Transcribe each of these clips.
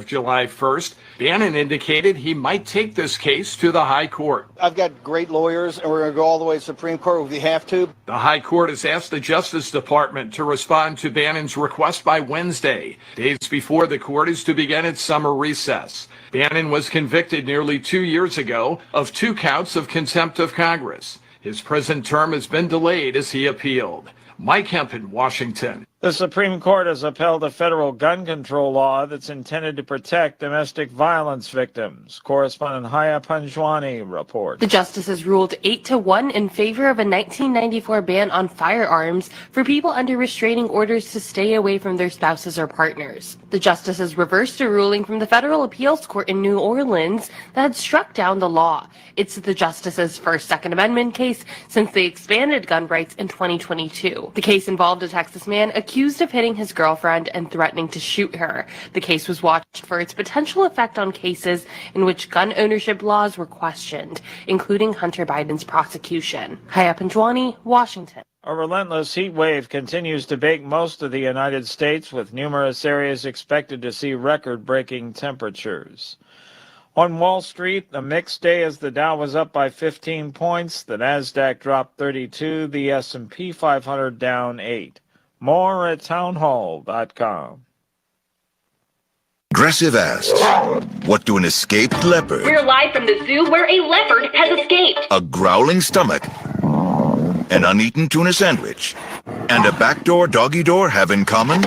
of July 1st. Bannon indicated he might take this case to the High Court. I've got great lawyers, and we're going to go all the way to the Supreme Court if we have to. The High Court has asked the Justice Department to respond to Bannon's request by Wednesday, days before the court is to begin its summer recess. Bannon was convicted nearly 2 years ago of 2 counts of contempt of Congress. His prison term has been delayed as he appealed. Mike Hemp in Washington. The Supreme Court has upheld a federal gun control law that's intended to protect domestic violence victims. Correspondent Haya Panjwani reports. The justices ruled 8-1 in favor of a 1994 ban on firearms for people under restraining orders to stay away from their spouses or partners. The justices reversed a ruling from the Federal Appeals Court in New Orleans that had struck down the law. It's the justices' first Second Amendment case since they expanded gun rights in 2022. The case involved a Texas man accused of hitting his girlfriend and threatening to shoot her. The case was watched for its potential effect on cases in which gun ownership laws were questioned, including Hunter Biden's prosecution. Haya Panjwani, Washington. A relentless heat wave continues to bake most of the United States, with numerous areas expected to see record-breaking temperatures. On Wall Street, a mixed day as the Dow was up by 15 points, the Nasdaq dropped 32, the S&P 500 down 8. More at townhall.com. Progressive asks, what do an escaped leopard, We're live from the zoo where a leopard has escaped. a growling stomach, an uneaten tuna sandwich, and a backdoor doggy door have in common?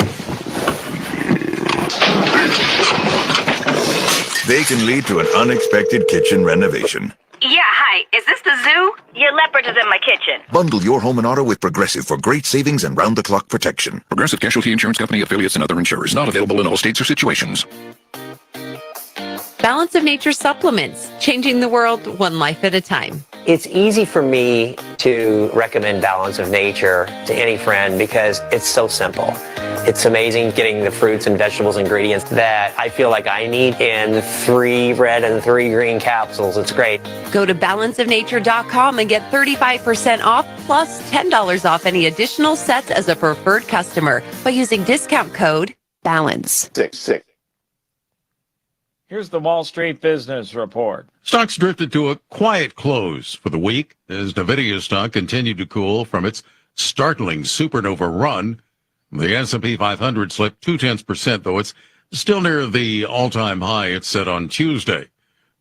They can lead to an unexpected kitchen renovation. Yeah, hi. Is this the zoo? Your leopard is in my kitchen. Bundle your home and auto with Progressive for great savings and round-the-clock protection. Progressive Casualty Insurance Company, affiliates, and other insurers. Not available in all states or situations. Balance of Nature supplements, changing the world one life at a time. It's easy for me to recommend Balance of Nature to any friend because it's so simple. It's amazing getting the fruits and vegetables ingredients that I feel like I need in 3 red and 3 green capsules. It's great. Go to balanceofnature.com and get 35% off plus $10 off any additional sets as a preferred customer by using discount code BALANCE. Here's the Wall Street Business Report. Stocks drifted to a quiet close for the week as Nvidia stock continued to cool from its startling supernova run. The S&P 500 slipped 0.2%, though it's still near the all-time high it set on Tuesday.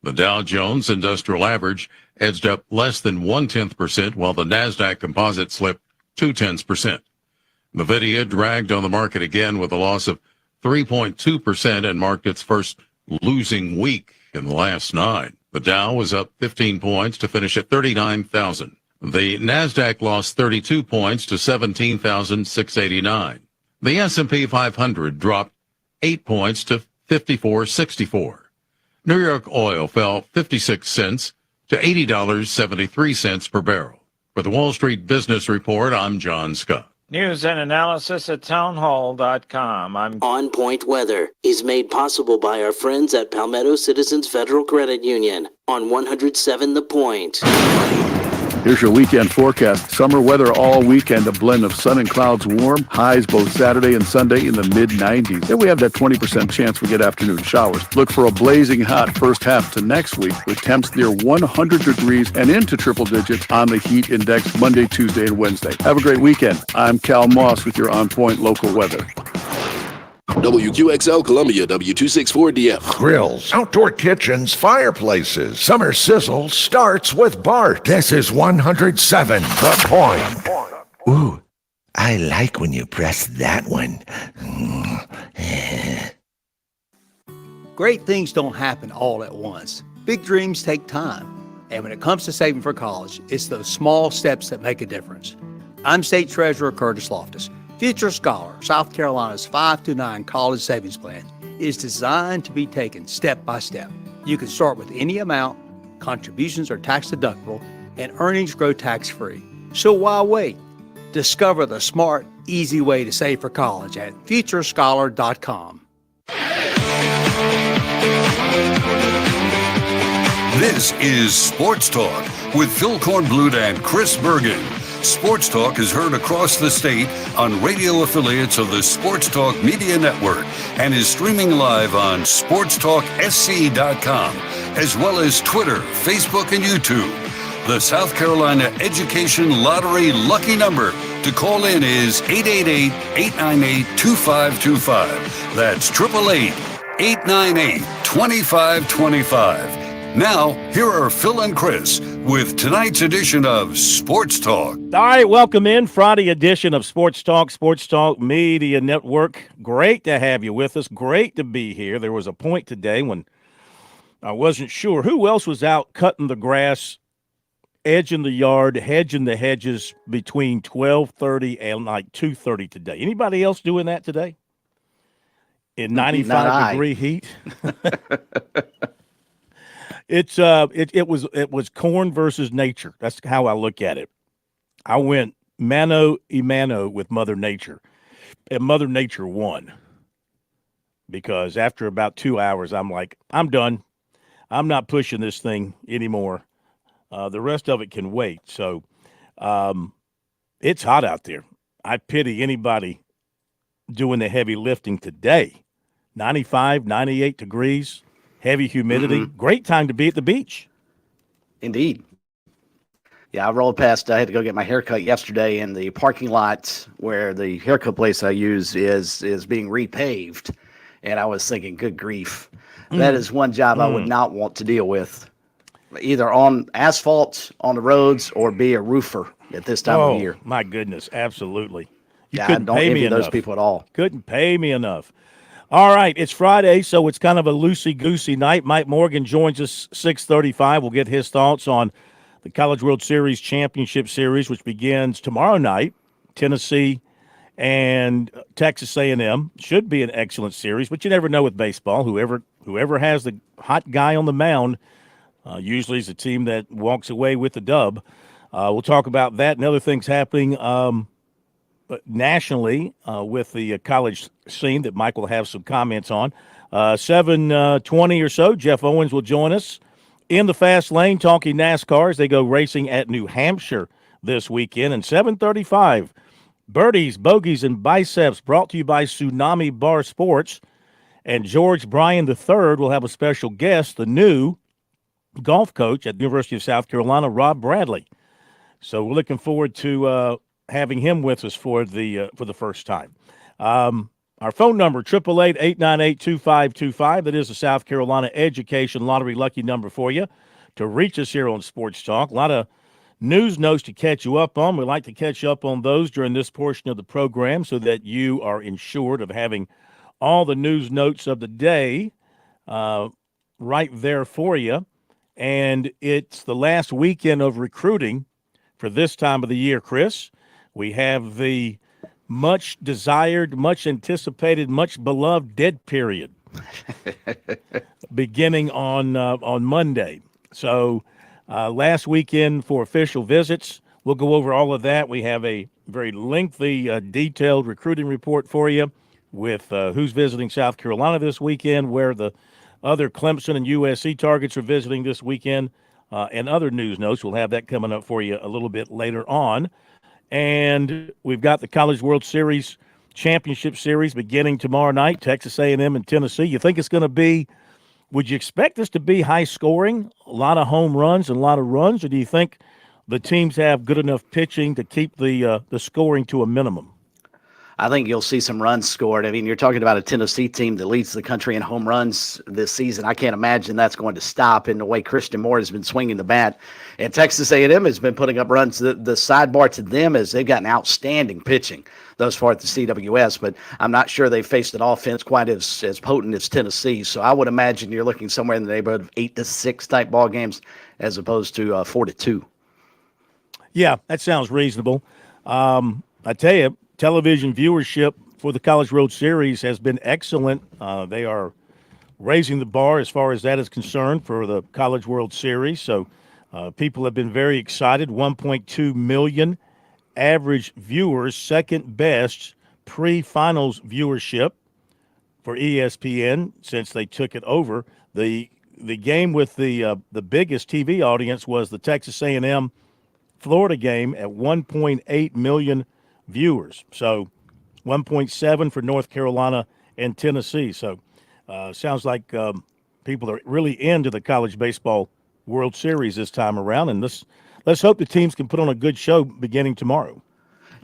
The Dow Jones Industrial Average edged up less than 0.1%, while the Nasdaq Composite slipped 0.2%. Nvidia dragged on the market again with a loss of 3.2% and marked its first losing week in the last 9. The Dow was up 15 points to finish at 39,000. The Nasdaq lost 32 points to 17,689. The S&P 500 dropped 8 points to 54.64. New York oil fell 56 cents to $80.73 per barrel. For the Wall Street Business Report, I'm John Scott. News and analysis at townhall.com. On Point Weather is made possible by our friends at Palmetto Citizens Federal Credit Union on 107 The Point. Here's your weekend forecast. Summer weather all weekend, a blend of sun and clouds warm. Highs both Saturday and Sunday in the mid-90s. Then we have that 20% chance we get afternoon showers. Look for a blazing hot first half to next week with temps near 100 degrees and into triple digits on the heat index Monday, Tuesday, and Wednesday. Have a great weekend. I'm Cal Moss with your On Point local weather. WQXL Columbia, W264DF. Grills, outdoor kitchens, fireplaces. Summer sizzle starts with Bart. This is 107 The Point. Ooh, I like when you press that one. Great things don't happen all at once. Big dreams take time. And when it comes to saving for college, it's those small steps that make a difference. I'm State Treasurer Curtis Loftus. Future Scholar, South Carolina's 5 to 9 college savings plan, is designed to be taken step by step. You can start with any amount, contributions are tax deductible, and earnings grow tax-free. So why wait? Discover the smart, easy way to save for college at futurescholar.com. This is Sports Talk with Phil Kornblut and Chris Bergen. Sports Talk is heard across the state on radio affiliates of the Sports Talk Media Network and is streaming live on SportsTalkSC.com, as well as Twitter, Facebook, and YouTube. The South Carolina Education Lottery lucky number to call in is 888-898-2525. That's 888-898-2525. Now, here are Phil and Chris with tonight's edition of Sports Talk. All right, welcome in. Friday edition of Sports Talk Media Network. Great to have you with us. Great to be here. There was a point today when I wasn't sure who else was out cutting the grass, edging the yard, hedging the hedges between 12:30 and like 2:30 today. Anybody else doing that today? In 95-degree heat? It was corn versus nature. That's how I look at it. I went mano a mano with Mother Nature, and Mother Nature won. Because after about 2 hours, I'm like, I'm done. I'm not pushing this thing anymore. The rest of it can wait. So it's hot out there. I pity anybody doing the heavy lifting today. 95, 98 degrees. Heavy humidity. Mm-hmm. Great time to be at the beach. Indeed. Yeah, I rolled past. I had to go get my haircut yesterday, and the parking lot where the haircut place I use is being repaved. And I was thinking, good grief. That is one job I would not want to deal with, either on asphalt, on the roads, or be a roofer at this time of year. My goodness, absolutely. You yeah, couldn't I don't pay envy me those enough. people at all. Couldn't pay me enough. All right, it's Friday, so it's kind of a loosey-goosey night. Mike Morgan joins us 6:35. We'll get his thoughts on the College World Series Championship Series, which begins tomorrow night. Tennessee and Texas A&M should be an excellent series, but you never know with baseball. Whoever has the hot guy on the mound usually is the team that walks away with the dub. We'll talk about that and other things happening nationally with the college scene that Mike will have some comments on. 7:20 or so, Jeff Owens will join us in the fast lane talking NASCAR as they go racing at New Hampshire this weekend. And 7:35, Birdies, Bogeys, and Biceps brought to you by Tsunami Bar Sports. And George Bryan III will have a special guest, the new golf coach at the University of South Carolina, Rob Bradley. So we're looking forward to having him with us for the first time. Our phone number, 888-898-2525. That is the South Carolina Education Lottery lucky number for you to reach us here on Sports Talk. A lot of news notes to catch you up on. We like to catch up on those during this portion of the program so that you are ensured of having all the news notes of the day right there for you. And it's the last weekend of recruiting for this time of the year, Chris. We have the much desired, much anticipated, much beloved dead period beginning on Monday. So last weekend for official visits, we'll go over all of that. We have a very lengthy, detailed recruiting report for you with who's visiting South Carolina this weekend, where the other Clemson and USC targets are visiting this weekend, and other news notes. We'll have that coming up for you a little bit later on. And we've got the College World Series Championship Series beginning tomorrow night, Texas A&M and Tennessee. You think it's going to be, would you expect this to be high scoring, a lot of home runs and a lot of runs, or do you think the teams have good enough pitching to keep the scoring to a minimum? I think you'll see some runs scored. I mean, you're talking about a Tennessee team that leads the country in home runs this season. I can't imagine that's going to stop in the way Christian Moore has been swinging the bat. And Texas A&M has been putting up runs. The sidebar to them is they've gotten outstanding pitching thus far at the CWS, but I'm not sure they've faced an offense quite as potent as Tennessee. So I would imagine you're looking somewhere in the neighborhood of 8-6 type ball games as opposed to 4-2. Yeah, that sounds reasonable. I tell you, television viewership for the College World Series has been excellent. They are raising the bar as far as that is concerned for the College World Series. So people have been very excited. 1.2 million average viewers, second best pre-finals viewership for ESPN since they took it over. The game with the biggest TV audience was the Texas A&M Florida game at 1.8 million viewers. So 1.7 for North Carolina and Tennessee. So sounds like people are really into the college baseball World Series this time around. And let's hope the teams can put on a good show beginning tomorrow.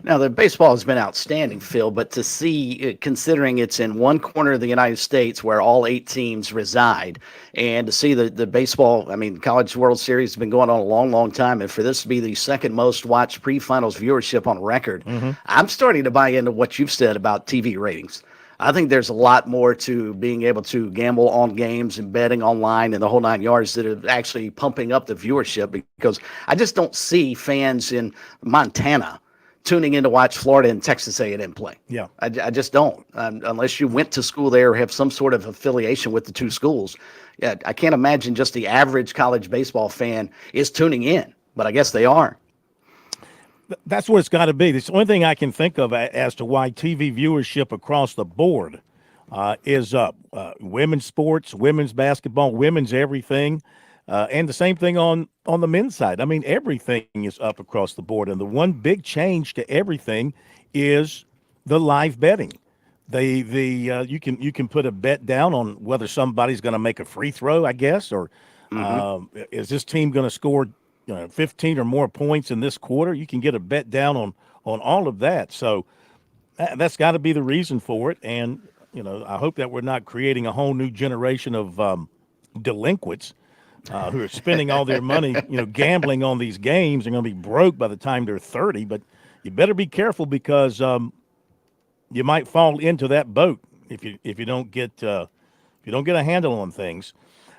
Now, the baseball has been outstanding, Phil, but to see, considering it's in one corner of the United States where all 8 teams reside, and to see the baseball, I mean, College World Series has been going on a long, long time, and for this to be the second most watched pre-finals viewership on record, I'm starting to buy into what you've said about TV ratings. I think there's a lot more to being able to gamble on games and betting online and the whole 9 yards that are actually pumping up the viewership, because I just don't see fans in Montana tuning in to watch Florida and Texas A&M play. Yeah. I just don't. Unless you went to school there or have some sort of affiliation with the two schools. Yeah, I can't imagine just the average college baseball fan is tuning in, but I guess they are. That's what it's got to be. It's the only thing I can think of as to why TV viewership across the board is up. Women's sports, women's basketball, women's everything. And the same thing on the men's side. I mean, everything is up across the board. And the one big change to everything is the live betting. You can put a bet down on whether somebody's going to make a free throw, I guess, or is this team going to score 15 or more points in this quarter. You can get a bet down on all of that. So that's got to be the reason for it. And, I hope that we're not creating a whole new generation of delinquents who are spending all their money, gambling on these games and going to be broke by the time they're 30. But you better be careful because you might fall into that boat if you don't get a handle on things.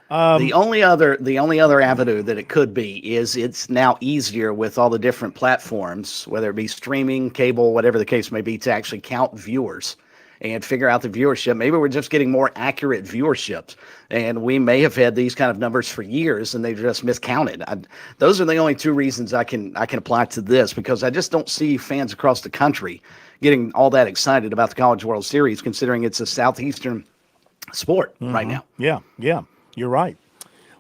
The only other avenue that it could be is it's now easier with all the different platforms, whether it be streaming, cable, whatever the case may be, to actually count viewers and figure out the viewership. Maybe we're just getting more accurate viewerships, and we may have had these kind of numbers for years and they just miscounted. Those are the only two reasons I can apply to this, because I just don't see fans across the country getting all that excited about the College World Series, considering it's a Southeastern sport right now. Yeah, you're right.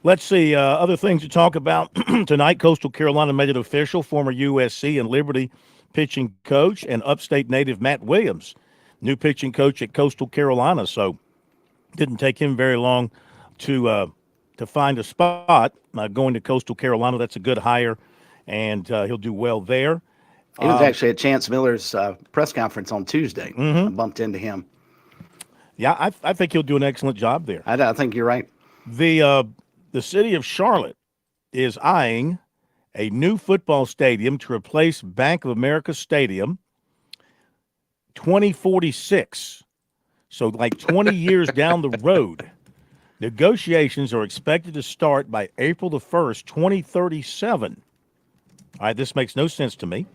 Let's see, other things to talk about tonight. Coastal Carolina made it official. Former USC and Liberty pitching coach and upstate native Matt Williams, new pitching coach at Coastal Carolina. So didn't take him very long to find a spot going to Coastal Carolina. That's a good hire, and he'll do well there. He was actually at Chance Miller's press conference on Tuesday. I bumped into him. Yeah, I think he'll do an excellent job there. I think you're right. The city of Charlotte is eyeing a new football stadium to replace Bank of America Stadium, 2046. So like 20 years down the road. Negotiations are expected to start by April the 1st, 2037. All right, this makes no sense to me.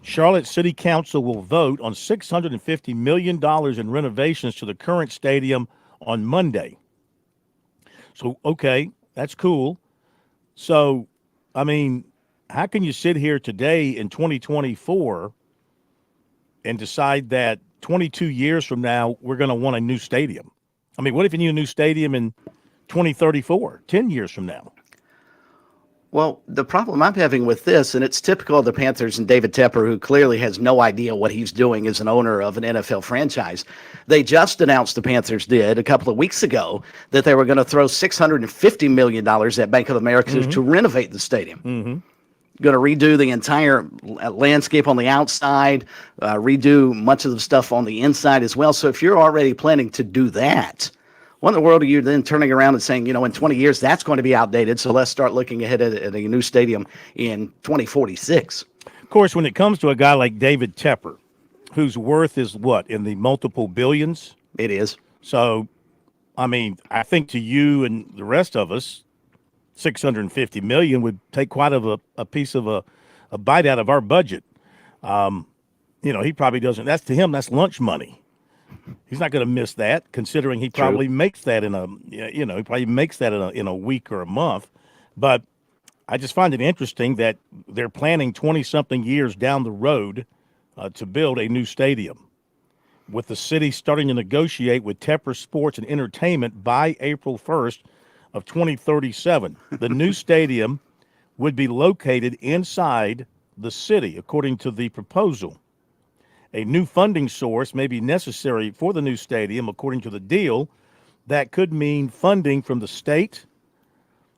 Charlotte City Council will vote on $650 million in renovations to the current stadium on Monday. So, okay, that's cool. So, I mean, how can you sit here today in 2024 and decide that 22 years from now we're going to want a new stadium? I mean, what if you need a new stadium in 2034, 10 years from now? Well, the problem I'm having with this, and it's typical of the Panthers and David Tepper, who clearly has no idea what he's doing as an owner of an NFL franchise. They just announced, the Panthers did, a couple of weeks ago, that they were going to throw $650 million at Bank of America to renovate the stadium. Going to redo the entire landscape on the outside, redo much of the stuff on the inside as well. So if you're already planning to do that, what in the world are you then turning around and saying, in 20 years, that's going to be outdated, so let's start looking ahead at a new stadium in 2046? Of course, when it comes to a guy like David Tepper, whose worth is what, in the multiple billions? It is. So, I mean, I think to you and the rest of us, $650 million would take quite a piece of a bite out of our budget. He probably doesn't. To him, that's lunch money. He's not going to miss that, considering he probably makes that in a week or a month. But I just find it interesting that they're planning 20-something years down the road to build a new stadium, with the city starting to negotiate with Tepper Sports and Entertainment by April 1st of 2037. The new stadium would be located inside the city, according to the proposal. A new funding source may be necessary for the new stadium, according to the deal. That could mean funding from the state.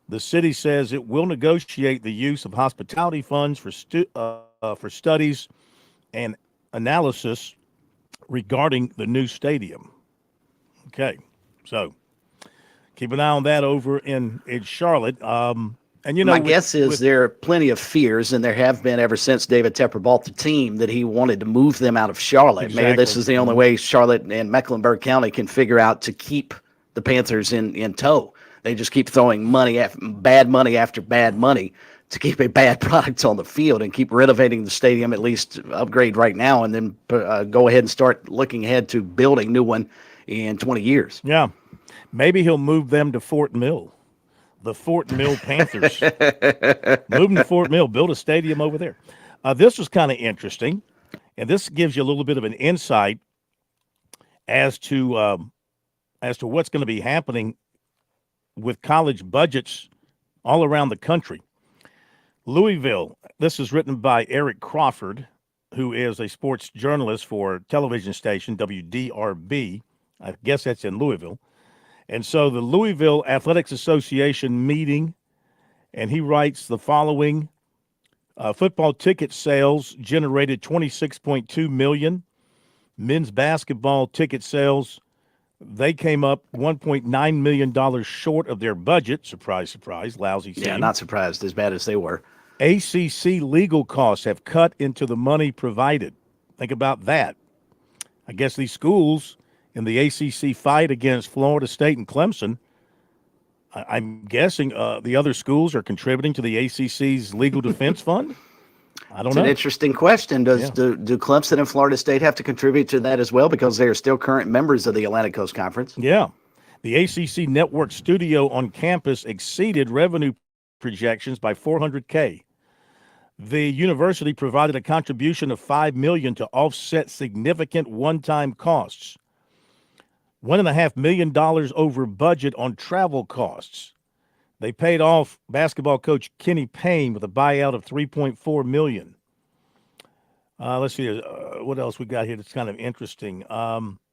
The city says it will negotiate the use of hospitality funds for studies and analysis regarding the new stadium. Okay, so keep an eye on that over in Charlotte. And my guess is there are plenty of fears, and there have been ever since David Tepper bought the team, that he wanted to move them out of Charlotte. Exactly. Maybe this is the only way Charlotte and Mecklenburg County can figure out to keep the Panthers in tow. They just keep throwing bad money after bad money to keep a bad product on the field and keep renovating the stadium, at least upgrade right now, and then go ahead and start looking ahead to building a new one in 20 years. Yeah. Maybe he'll move them to Fort Mill. The Fort Mill Panthers. Move them to Fort Mill, build a stadium over there. This was kind of interesting, and this gives you a little bit of an insight as to what's going to be happening with college budgets all around the country. Louisville, this is written by Eric Crawford, who is a sports journalist for television station WDRB. I guess that's in Louisville. And so the Louisville Athletics Association meeting, and he writes the following. Football ticket sales generated $26.2 million. Men's basketball ticket sales, they came up $1.9 million short of their budget. Surprise, surprise, lousy team. Yeah, not surprised, as bad as they were. ACC legal costs have cut into the money provided. Think about that. I guess these schools in the ACC fight against Florida State and Clemson, I'm guessing the other schools are contributing to the ACC's legal defense fund? I don't know. It's an interesting question. Do Clemson and Florida State have to contribute to that as well, because they are still current members of the Atlantic Coast Conference? Yeah. The ACC network studio on campus exceeded revenue projections by $400K. The university provided a contribution of $5 million to offset significant one-time costs. $1.5 million over budget on travel costs. They paid off basketball coach Kenny Payne with a buyout of $3.4 million. Let's see, what else we got here that's kind of interesting.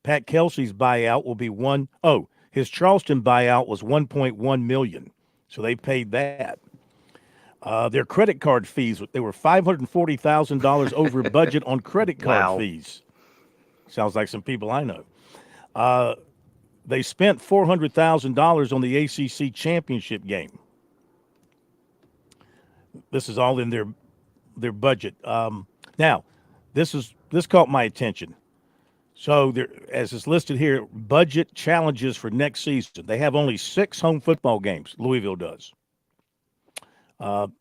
Pat Kelsey's buyout will be his Charleston buyout was $1.1 million, so they paid that. Their credit card fees, they were $540,000 over budget on credit card fees. Sounds like some people I know. They spent $400,000 on the ACC championship game. This is all in their budget. Now, this caught my attention. So, as is listed here, budget challenges for next season. They have only 6 home football games. Louisville does.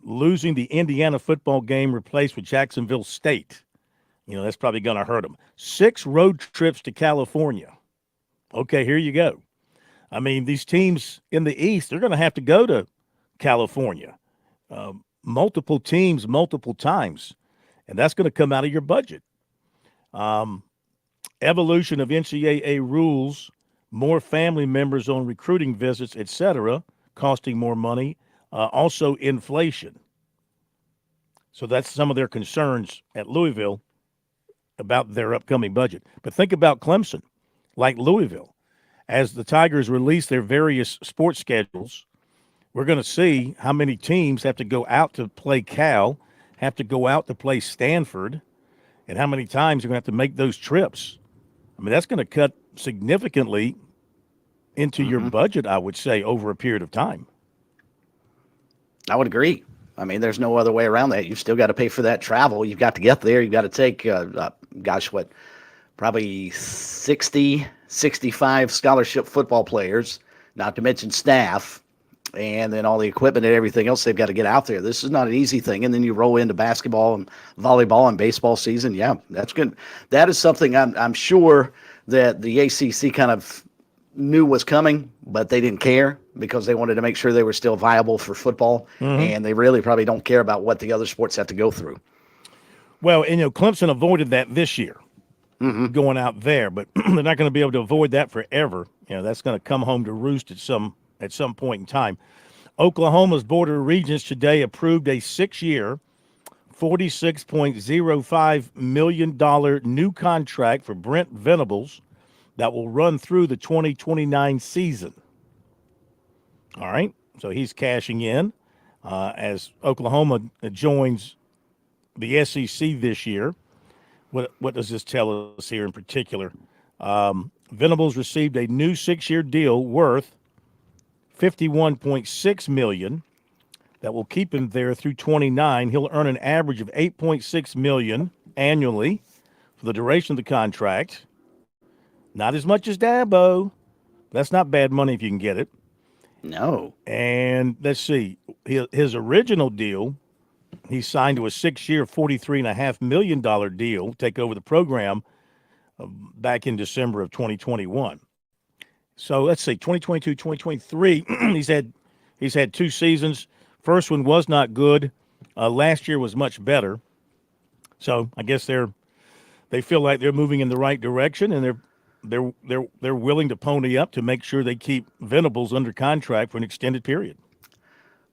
Losing the Indiana football game replaced with Jacksonville State. That's probably going to hurt them. 6 road trips to California. Okay, here you go. I mean, these teams in the East, they're going to have to go to California. Multiple teams, multiple times. And that's going to come out of your budget. Evolution of NCAA rules, more family members on recruiting visits, etc., costing more money. Also inflation. So that's some of their concerns at Louisville about their upcoming budget. But think about Clemson. Like Louisville, as the Tigers release their various sports schedules, we're going to see how many teams have to go out to play Cal, have to go out to play Stanford, and how many times you're going to have to make those trips. I mean, that's going to cut significantly into your budget, I would say, over a period of time. I would agree. I mean, there's no other way around that. You've still got to pay for that travel. You've got to get there. You've got to take, probably 60, 65 scholarship football players, not to mention staff, and then all the equipment and everything else they've got to get out there. This is not an easy thing. And then you roll into basketball and volleyball and baseball season. Yeah, that's good. That is something I'm sure that the ACC kind of knew was coming, but they didn't care because they wanted to make sure they were still viable for football. And they really probably don't care about what the other sports have to go through. Well, and Clemson avoided that this year. Going out there, but they're not going to be able to avoid that forever. That's going to come home to roost at some point in time. Oklahoma's Board of Regents today approved a 6-year, $46.05 million new contract for Brent Venables that will run through the 2029 season. All right, so he's cashing in as Oklahoma joins the SEC this year. What does this tell us here in particular? Venables received a new 6-year deal worth $51.6 million that will keep him there through 29. He'll earn an average of $8.6 million annually for the duration of the contract. Not as much as Dabo. That's not bad money if you can get it. No. And let's see, his original deal, he signed to a 6-year, $43.5 million deal, take over the program back in December of 2021. So let's see, 2022, 2023, he's had 2 seasons. First one was not good. Last year was much better. So I guess they feel like they're moving in the right direction, and they're willing to pony up to make sure they keep Venables under contract for an extended period.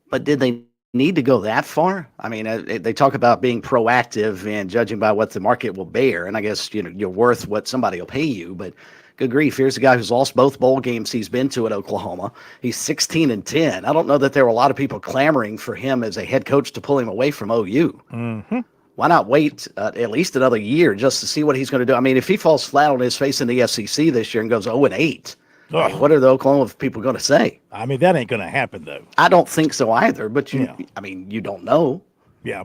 But did they need to go that far? I mean, they talk about being proactive and judging by what the market will bear. And I guess, you're worth what somebody will pay you. But good grief, here's a guy who's lost both bowl games he's been to at Oklahoma. He's 16-10. I don't know that there were a lot of people clamoring for him as a head coach to pull him away from OU. Mm-hmm. Why not wait at least another year just to see what he's going to do? I mean, if he falls flat on his face in the SEC this year and goes 0-8, I mean, what are the Oklahoma people going to say? I mean, that ain't going to happen, though. I don't think so either, but you don't know. Yeah.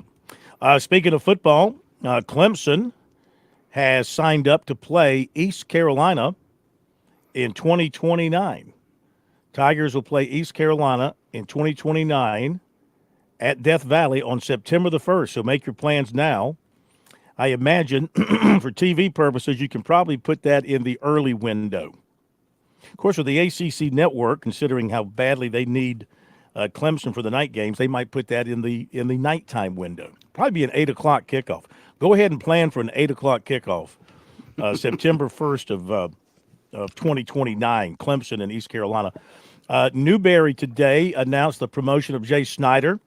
Speaking of football, Clemson has signed up to play East Carolina in 2029. Tigers will play East Carolina in 2029 at Death Valley on September the 1st. So make your plans now. I imagine for TV purposes, you can probably put that in the early window. Of course, with the ACC network, considering how badly they need Clemson for the night games, they might put that in the nighttime window. Probably be an 8 o'clock kickoff. Go ahead and plan for an 8 o'clock kickoff, September 1st of 2029, Clemson and East Carolina. Newberry today announced the promotion of Jay Snyder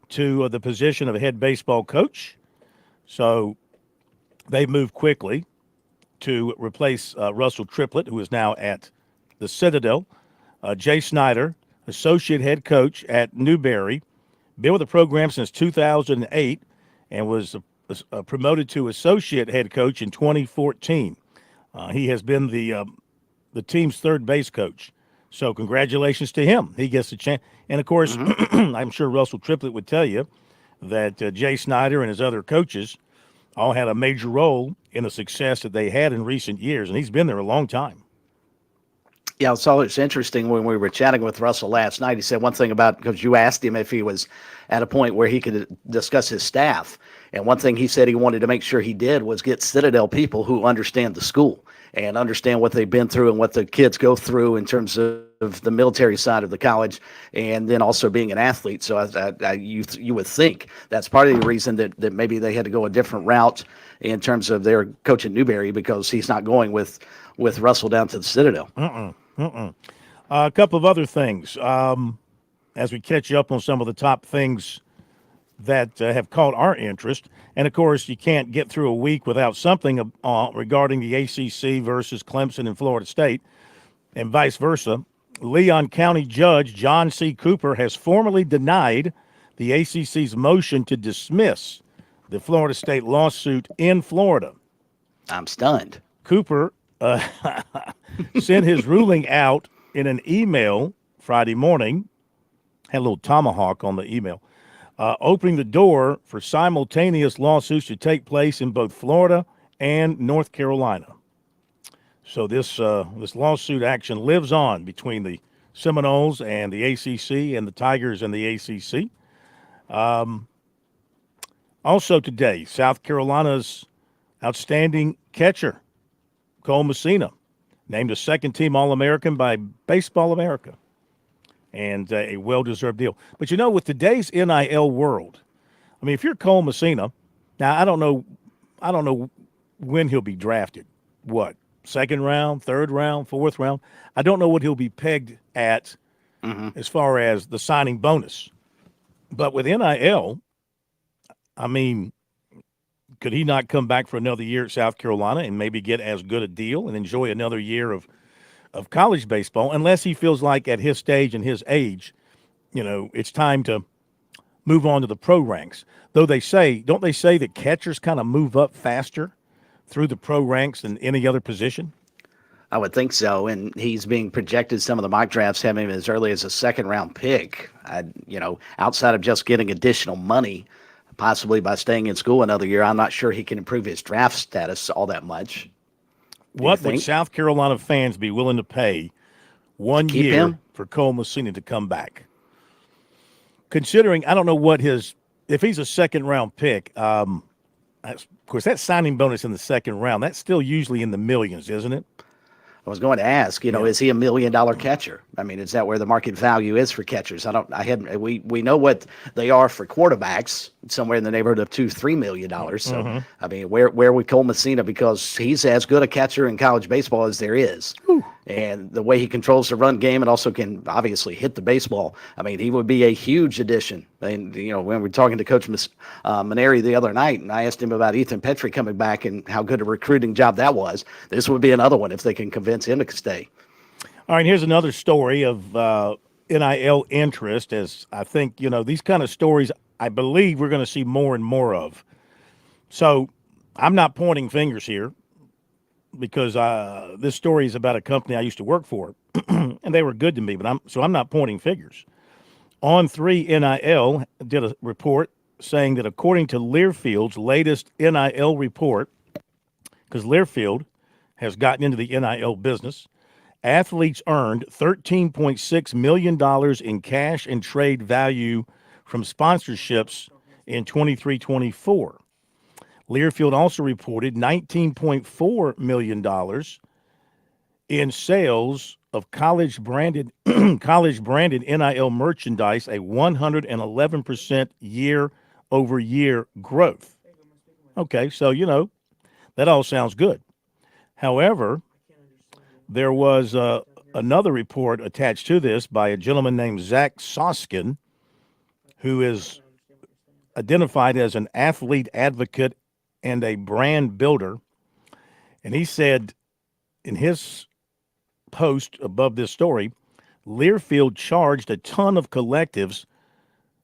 to the position of head baseball coach. So they moved quickly to replace Russell Triplett, who is now at the Citadel. Jay Snyder, associate head coach at Newberry, been with the program since 2008 and was promoted to associate head coach in 2014. He has been the team's third base coach. So congratulations to him. He gets a chance. And, of course, I'm sure Russell Triplett would tell you that Jay Snyder and his other coaches all had a major role in the success that they had in recent years, and he's been there a long time. Yeah, so it's interesting when we were chatting with Russell last night. He said one thing about, because you asked him if he was at a point where he could discuss his staff. And one thing he said he wanted to make sure he did was get Citadel people who understand the school and understand what they've been through and what the kids go through in terms of the military side of the college, and then also being an athlete. So you would think that's part of the reason that maybe they had to go a different route in terms of their coach at Newberry, because he's not going with Russell down to the Citadel. A couple of other things as we catch up on some of the top things that have caught our interest. And, of course, you can't get through a week without something regarding the ACC versus Clemson and Florida State and vice versa. Leon County Judge John C. Cooper has formally denied the ACC's motion to dismiss the Florida State lawsuit in Florida. I'm stunned. Cooper sent his ruling out in an email Friday morning, had a little tomahawk on the email, opening the door for simultaneous lawsuits to take place in both Florida and North Carolina. So this lawsuit action lives on between the Seminoles and the ACC and the Tigers and the ACC. Also today, South Carolina's outstanding catcher, Cole Messina, named a second-team All-American by Baseball America, and a well-deserved deal. But, with today's NIL world, I mean, if you're Cole Messina, now I don't know when he'll be drafted. What, second round, third round, fourth round? I don't know what he'll be pegged at as far as the signing bonus. But with NIL, I mean, could he not come back for another year at South Carolina and maybe get as good a deal and enjoy another year of college baseball, unless he feels like at his stage and his age, it's time to move on to the pro ranks. Though don't they say that catchers kind of move up faster through the pro ranks than any other position? I would think so, and he's being projected. Some of the mock drafts have him as early as a second-round pick. Outside of just getting additional money, possibly by staying in school another year, I'm not sure he can improve his draft status all that much. What would South Carolina fans be willing to pay 1 year for Cole Messina to come back? Considering, I don't know if he's a second-round pick, of course, that signing bonus in the second round, that's still usually in the millions, isn't it? I was going to ask, is he $1 million catcher? I mean, is that where the market value is for catchers? We know what they are for quarterbacks, somewhere in the neighborhood of $2-3 million. So, I mean, where would Cole Messina, because he's as good a catcher in college baseball as there is. And the way he controls the run game and also can obviously hit the baseball, I mean, he would be a huge addition. And, when we were talking to Coach Maneri the other night, and I asked him about Ethan Petrie coming back and how good a recruiting job that was, this would be another one if they can convince him to stay. All right, here's another story of NIL interest, as I think, these kind of stories, I believe we're going to see more and more of. So I'm not pointing fingers here, because this story is about a company I used to work for, and they were good to me, but I'm not pointing fingers. On3 NIL did a report saying that according to Learfield's latest NIL report, because Learfield has gotten into the NIL business, athletes earned $13.6 million in cash and trade value from sponsorships in 23-24. Learfield also reported $19.4 million in sales of college-branded NIL merchandise, a 111% year-over-year growth. Okay, so, that all sounds good. However, there was another report attached to this by a gentleman named Zach Soskin, who is identified as an athlete advocate and a brand builder. And he said in his post above this story, Learfield charged a ton of collectives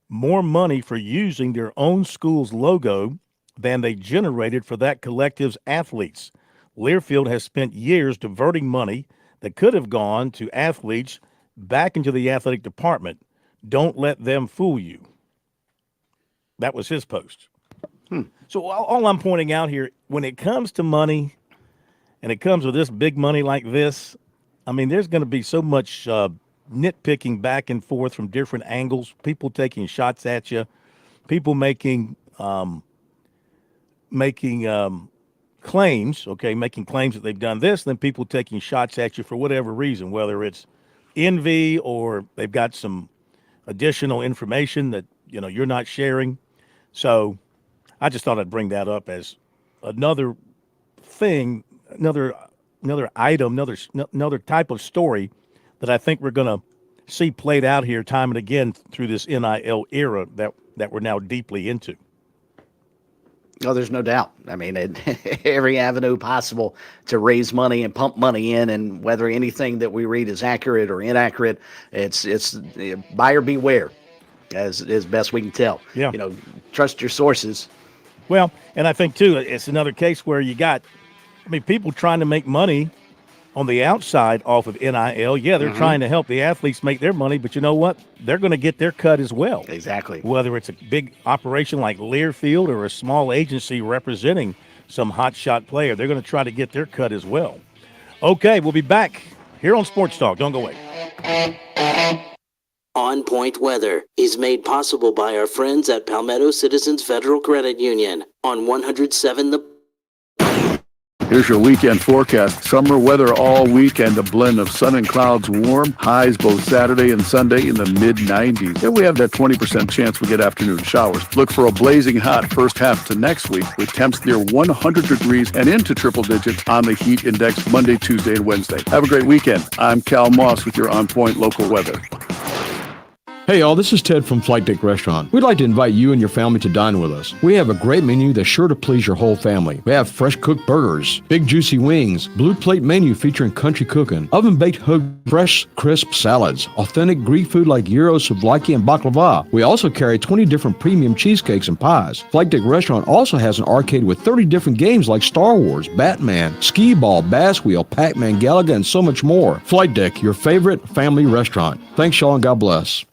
more money for using their own school's logo than they generated for that collective's athletes. Learfield has spent years diverting money that could have gone to athletes back into the athletic department. Don't let them fool you. That was his post. So all I'm pointing out here, when it comes to money, and it comes with this big money like this, I mean, there's going to be so much nitpicking back and forth from different angles, people taking shots at you, people making claims, making claims that they've done this, then people taking shots at you for whatever reason, whether it's envy or they've got some additional information that, you're not sharing. So I just thought I'd bring that up as another thing, another item, another type of story that I think we're going to see played out here time and again through this NIL era that we're now deeply into. Oh, there's no doubt. I mean, every avenue possible to raise money and pump money in, and whether anything that we read is accurate or inaccurate, it's buyer beware, as best we can tell. Yeah. Trust your sources. Well, and I think, too, it's another case where you got, people trying to make money on the outside off of NIL. Yeah, they're trying to help the athletes make their money, but you know what? They're going to get their cut as well. Exactly. Whether it's a big operation like Learfield or a small agency representing some hotshot player, they're going to try to get their cut as well. Okay, we'll be back here on Sports Talk. Don't go away. On Point Weather is made possible by our friends at Palmetto Citizens Federal Credit Union on 107 The. Here's your weekend forecast. Summer weather all weekend, a blend of sun and clouds, warm, highs both Saturday and Sunday in the mid-90s. Then we have that 20% chance we get afternoon showers. Look for a blazing hot first half to next week with temps near 100 degrees and into triple digits on the heat index Monday, Tuesday, and Wednesday. Have a great weekend. I'm Cal Moss with your On Point local weather. Hey y'all, this is Ted from Flight Deck Restaurant. We'd like to invite you and your family to dine with us. We have a great menu that's sure to please your whole family. We have fresh cooked burgers, big juicy wings, blue plate menu featuring country cooking, oven baked fresh crisp salads, authentic Greek food like gyros, souvlaki, and baklava. We also carry 20 different premium cheesecakes and pies. Flight Deck Restaurant also has an arcade with 30 different games like Star Wars, Batman, Skee Ball, Bass Wheel, Pac-Man, Galaga, and so much more. Flight Deck, your favorite family restaurant. Thanks y'all and God bless.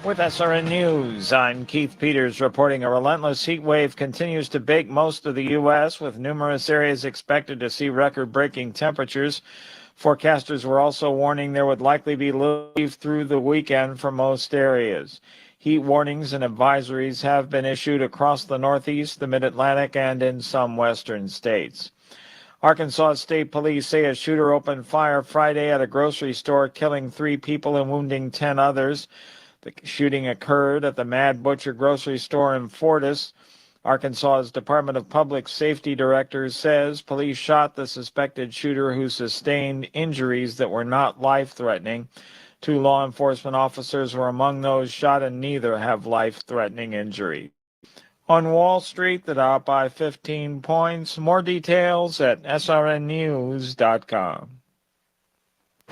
With SRN News, I'm Keith Peters reporting a relentless heat wave continues to bake most of the U.S., with numerous areas expected to see record-breaking temperatures. Forecasters were also warning there would likely be leave through the weekend for most areas. Heat warnings and advisories have been issued across the Northeast, the Mid-Atlantic, and in some western states. Arkansas State Police say a shooter opened fire Friday at a grocery store, killing 3 people and wounding 10 others. The shooting occurred at the Mad Butcher grocery store in Fortis. Arkansas's Department of Public Safety director says police shot the suspected shooter, who sustained injuries that were not life-threatening. 2 law enforcement officers were among those shot, and neither have life-threatening injury. On Wall Street, the Dow up by 15 points. More details at srnnews.com.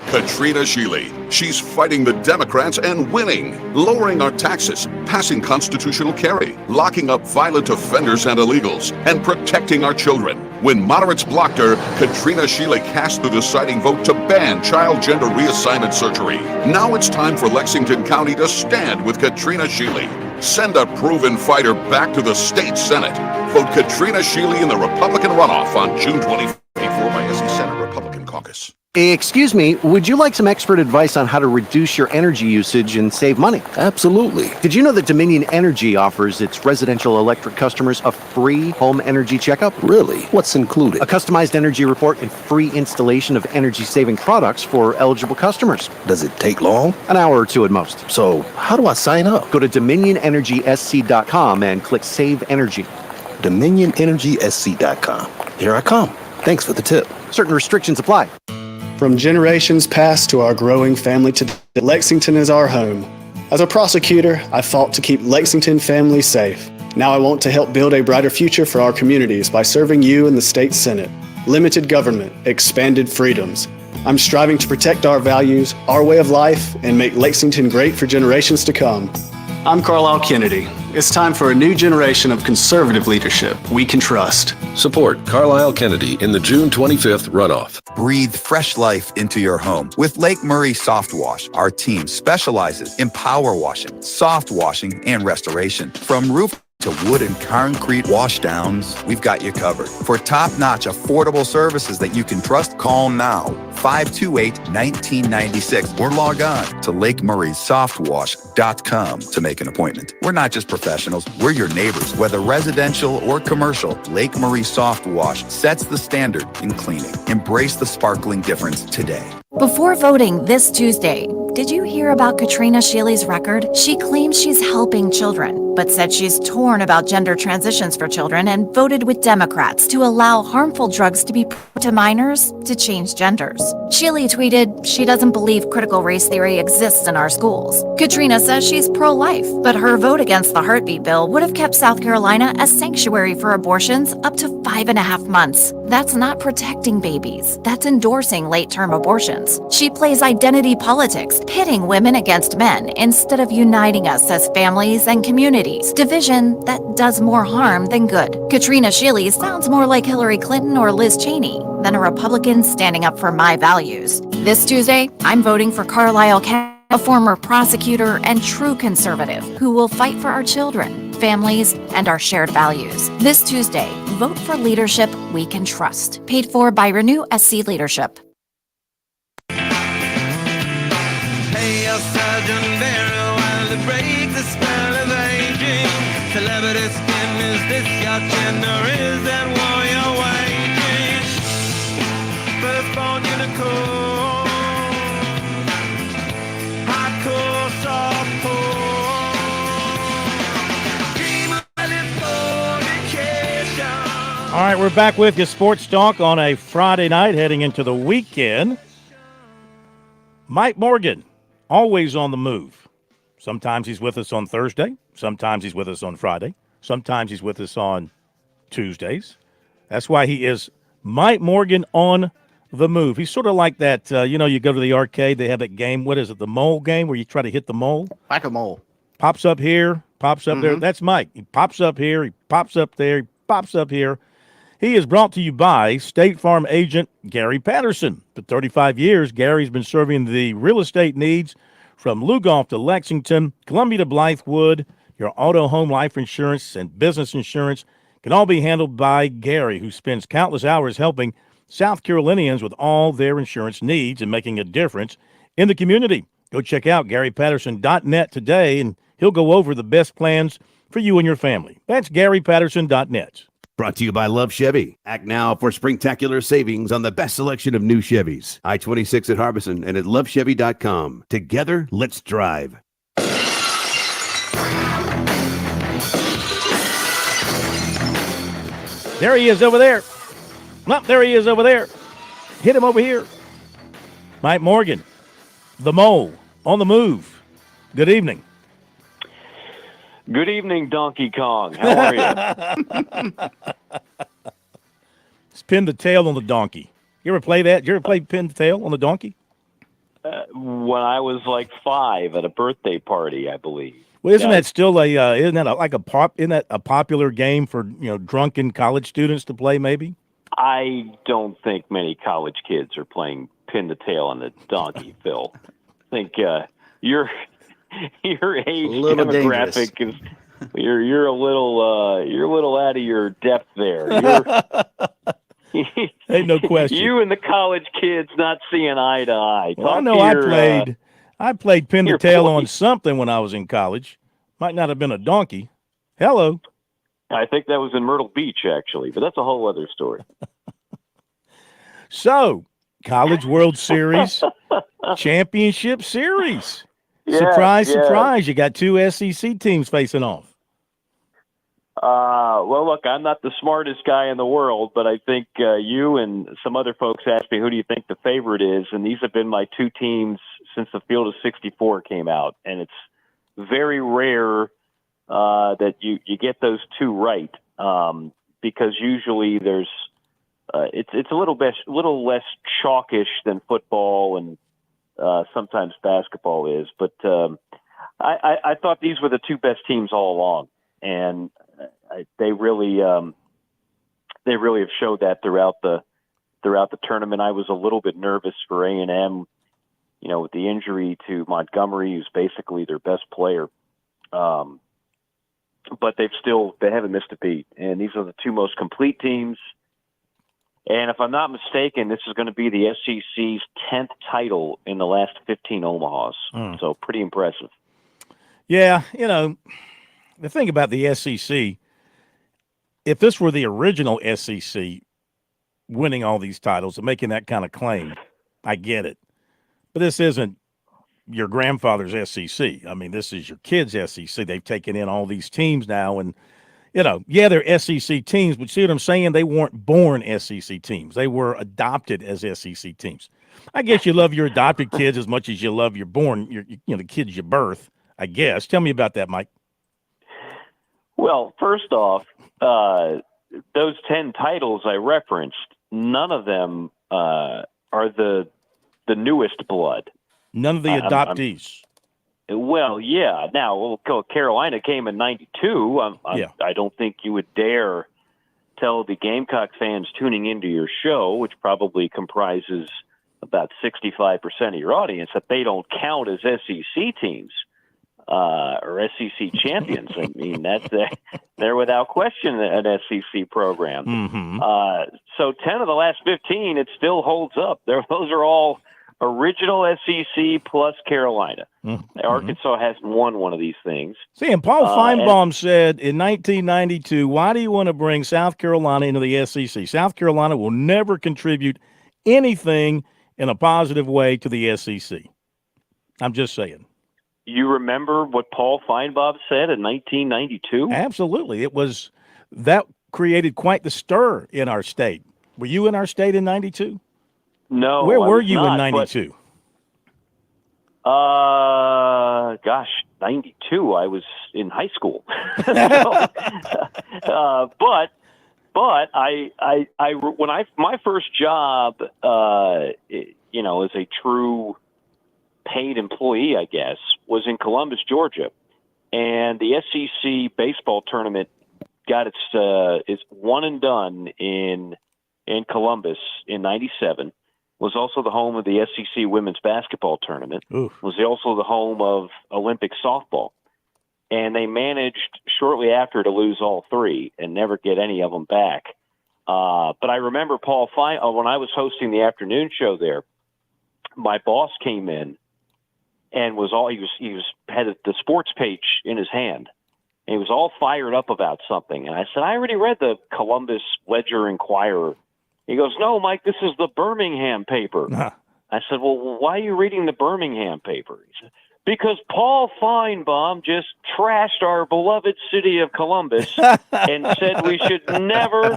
Katrina Shealy. She's fighting the Democrats and winning, lowering our taxes, passing constitutional carry, locking up violent offenders and illegals, and protecting our children. When moderates blocked her, Katrina Shealy cast the deciding vote to ban child gender reassignment surgery. Now it's time for Lexington County to stand with Katrina Shealy. Send a proven fighter back to the state Senate. Vote Katrina Shealy in the Republican runoff on June 24th by SC Senate Republican Caucus. Excuse me, would you like some expert advice on how to reduce your energy usage and save money? Absolutely. Did you know that Dominion Energy offers its residential electric customers a free home energy checkup? Really? What's included? A customized energy report and free installation of energy-saving products for eligible customers. Does it take long? An hour or 2 at most. So, how do I sign up? Go to DominionEnergySC.com and click Save Energy. DominionEnergySC.com. Here I come. Thanks for the tip. Certain restrictions apply. From generations past to our growing family today, Lexington is our home. As a prosecutor, I fought to keep Lexington families safe. Now I want to help build a brighter future for our communities by serving you in the state Senate. Limited government, expanded freedoms. I'm striving to protect our values, our way of life, and make Lexington great for generations to come. I'm Carlisle Kennedy. It's time for a new generation of conservative leadership we can trust. Support Carlisle Kennedy in the June 25th runoff. Breathe fresh life into your home with Lake Murray Soft Wash. Our team specializes in power washing, soft washing, and restoration. From roof to wood and concrete washdowns, we've got you covered. For top-notch, affordable services that you can trust, call now, 528-1996, or log on to LakeMurraySoftWash.com to make an appointment. We're not just professionals, we're your neighbors. Whether residential or commercial, Lake Murray Soft Wash sets the standard in cleaning. Embrace the sparkling difference today. Before voting this Tuesday, did you hear about Katrina Shealy's record? She claims she's helping children, but said she's torn about gender transitions for children and voted with Democrats to allow harmful drugs to be put to minors to change genders. Shealy tweeted she doesn't believe critical race theory exists in our schools. Katrina says she's pro-life, but her vote against the heartbeat bill would have kept South Carolina a sanctuary for abortions up to 5.5 months. That's not protecting babies. That's endorsing late-term abortions. She plays identity politics, pitting women against men instead of uniting us as families and communities. Division that does more harm than good. Katrina Shealy sounds more like Hillary Clinton or Liz Cheney than a Republican standing up for my values. This Tuesday, I'm voting for Carlisle Kennedy, a former prosecutor and true conservative who will fight for our children, families, and our shared values. This Tuesday, vote for leadership we can trust. Paid for by Renew SC Leadership. Hey, your surgeon very well to break the spell of aging. Celebrity skin, is this your gender? Is that war you're waging? Firstborn unicorn, hardcore softcore. All right, we're back with you, Sports Talk, on a Friday night heading into the weekend. Mike Morgan, always on the move. Sometimes he's with us on Thursday. Sometimes he's with us on Friday. Sometimes he's with us on Tuesdays. That's why he is Mike Morgan on the move. He's sort of like that, you go to the arcade, they have that game, what is it, the mole game where you try to hit the mole? Whack-a-mole. Pops up here, pops up there. That's Mike. He pops up here, he pops up there, he pops up here. He is brought to you by State Farm agent Gary Patterson. For 35 years, Gary's been serving the real estate needs from Lugoff to Lexington, Columbia to Blythewood. Your auto, home, life insurance, and business insurance can all be handled by Gary, who spends countless hours helping South Carolinians with all their insurance needs and making a difference in the community. Go check out GaryPatterson.net today, and he'll go over the best plans for you and your family. That's GaryPatterson.net. Brought to you by Love Chevy. Act now for spectacular savings on the best selection of new Chevys. I-26 at Harbison and at lovechevy.com. Together, let's drive. There he is over there. Well, there he is over there. Hit him over here. Mike Morgan, the mole, on the move. Good evening. Good evening, Donkey Kong. How are you? Pin the tail on the donkey. You ever play that? Did you ever play pin the tail on the donkey? When I was like 5 at a birthday party, I believe. Well, isn't that still isn't that a popular game for drunken college students to play? Maybe. I don't think many college kids are playing pin the tail on the donkey, Phil. I think your age demographic is you're a little out of your depth there. Ain't no question. You and the college kids not seeing eye to eye. Well, I know I played pin the tail on something when I was in college. Might not have been a donkey. Hello. I think that was in Myrtle Beach, actually, but that's a whole other story. So, College World Series, Championship Series. Yeah, Surprise. You got 2 SEC teams facing off. Well, look, I'm not the smartest guy in the world, but I think you and some other folks asked me, who do you think the favorite is? And these have been my 2 teams since the Field of 64 came out. And it's very rare that you get those 2 right, because usually there's it's a little less chalkish than football and sometimes basketball is. But I thought these were the 2 best teams all along, and they really have showed that throughout the tournament. I was a little bit nervous for A&M, with the injury to Montgomery, who's basically their best player. But they haven't missed a beat, and these are the 2 most complete teams. And if I'm not mistaken, this is going to be the SEC's 10th title in the last 15 Omahas. So pretty impressive. Yeah, the thing about the SEC, if this were the original SEC winning all these titles and making that kind of claim, I get it. But this isn't your grandfather's SEC. I mean, this is your kid's SEC. They've taken in all these teams now, and they're SEC teams, but see what I'm saying? They weren't born SEC teams. They were adopted as SEC teams. I guess you love your adopted kids as much as you love your the kids you birth, I guess. Tell me about that, Mike. Well, first off, those 10 titles I referenced, none of them are the newest blood. None of the adoptees. Well, yeah. Now, Carolina came in 92. I don't think you would dare tell the Gamecock fans tuning into your show, which probably comprises about 65% of your audience, that they don't count as SEC teams or SEC champions. I mean, they're without question an SEC program. Mm-hmm. So 10 of the last 15, it still holds up. Those are all original SEC plus Carolina. Mm-hmm. Arkansas hasn't won one of these things. See, and Paul Feinbaum said in 1992, why do you want to bring South Carolina into the SEC? South Carolina will never contribute anything in a positive way to the SEC. I'm just saying. You remember what Paul Feinbaum said in 1992? Absolutely. That created quite the stir in our state. Were you in our state in 92? No. Where I were was you not, in 92? Gosh, 92. I was in high school. But my first job, as a true paid employee, I guess, was in Columbus, Georgia, and the SEC baseball tournament got its one and done in Columbus in '97. Was also the home of the SEC women's basketball tournament. Oof. Was also the home of Olympic softball. And they managed shortly after to lose all three and never get any of them back. But I remember Paul Fine, when I was hosting the afternoon show there, my boss came in and had the sports page in his hand. And he was all fired up about something. And I said, I already read the Columbus Ledger-Inquirer. He goes, no, Mike, this is the Birmingham paper. I said, well, why are you reading the Birmingham paper? He said, because Paul Feinbaum just trashed our beloved city of Columbus and said we should never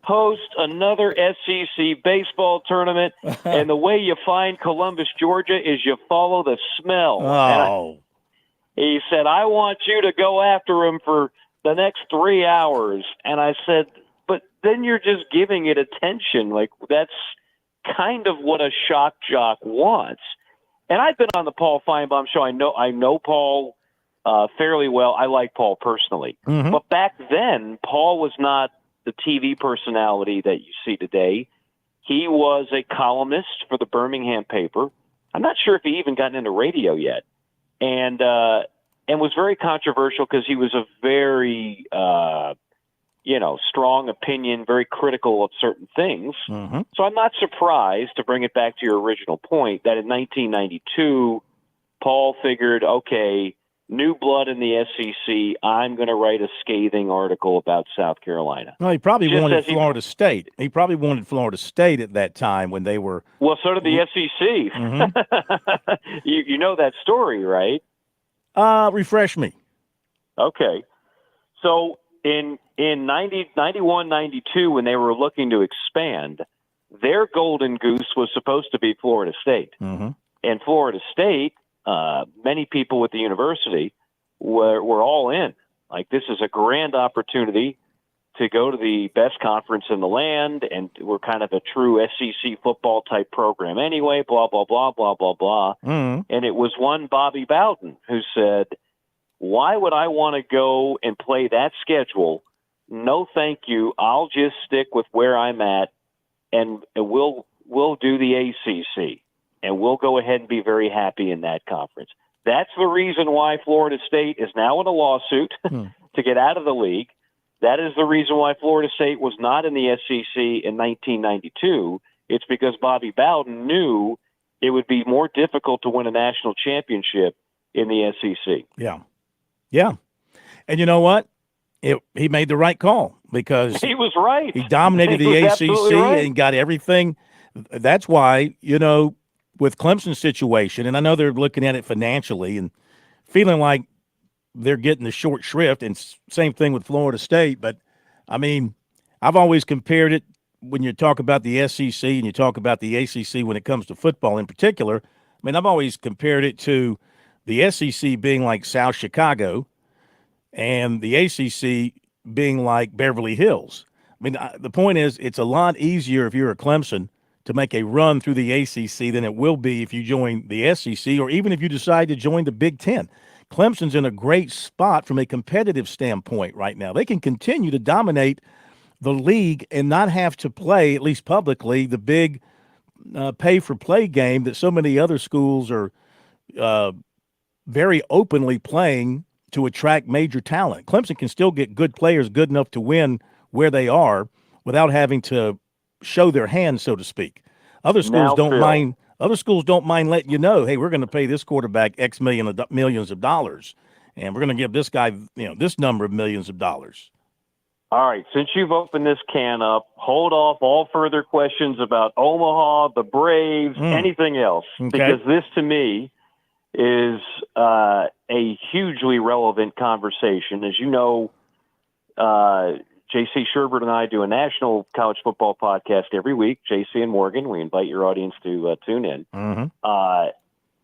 host another SEC baseball tournament. And the way you find Columbus, Georgia, is you follow the smell. Oh. He said, I want you to go after him for the next 3 hours. And I said, but then you're just giving it attention. Like, that's kind of what a shock jock wants. And I've been on the Paul Feinbaum show. I know Paul fairly well. I like Paul personally. Mm-hmm. But back then, Paul was not the TV personality that you see today. He was a columnist for the Birmingham paper. I'm not sure if he even gotten into radio yet. And was very controversial because he was a very strong opinion, very critical of certain things. Mm-hmm. So I'm not surprised, to bring it back to your original point, that in 1992, Paul figured, okay, new blood in the SEC, I'm going to write a scathing article about South Carolina. Well, he probably wanted Florida State. He probably wanted Florida State at that time when they were. Well, so did the SEC. Mm-hmm. you know that story, right? Refresh me. Okay. So in 91, 92, when they were looking to expand, their golden goose was supposed to be Florida State. Mm-hmm. And Florida State, many people with the university were all in. Like, this is a grand opportunity to go to the best conference in the land, and we're kind of a true SEC football type program anyway, blah, blah, blah, blah, blah, blah. Mm-hmm. And it was one Bobby Bowden who said, why would I want to go and play that schedule? No, thank you. I'll just stick with where I'm at, and we'll do the ACC, and we'll go ahead and be very happy in that conference. That's the reason why Florida State is now in a lawsuit to get out of the league. That is the reason why Florida State was not in the SEC in 1992. It's because Bobby Bowden knew it would be more difficult to win a national championship in the SEC. Yeah. Yeah. And you know what? He made the right call, because he was right. He dominated the ACC and got everything. That's why, with Clemson's situation, and I know they're looking at it financially and feeling like they're getting the short shrift, and same thing with Florida State. But, I mean, I've always compared it, when you talk about the SEC and you talk about the ACC when it comes to football in particular. I mean, I've always compared it to the SEC being like South Chicago and the ACC being like Beverly Hills. I mean, the point is, it's a lot easier if you're a Clemson to make a run through the ACC than it will be if you join the SEC, or even if you decide to join the Big Ten. Clemson's in a great spot from a competitive standpoint right now. They can continue to dominate the league and not have to play, at least publicly, the big pay-for-play game that so many other schools are very openly playing to attract major talent. Clemson can still get good players good enough to win where they are without having to show their hand, so to speak. Other schools don't mind. Other schools don't mind letting you know, hey, we're going to pay this quarterback X millions of dollars, and we're going to give this guy, this number of millions of dollars. All right, since you've opened this can up, hold off all further questions about Omaha, the Braves, anything else, because this, to me, is a hugely relevant conversation. As you know, J.C. Sherbert and I do a national college football podcast every week, J.C. and Morgan. We invite your audience to tune in. Mm-hmm.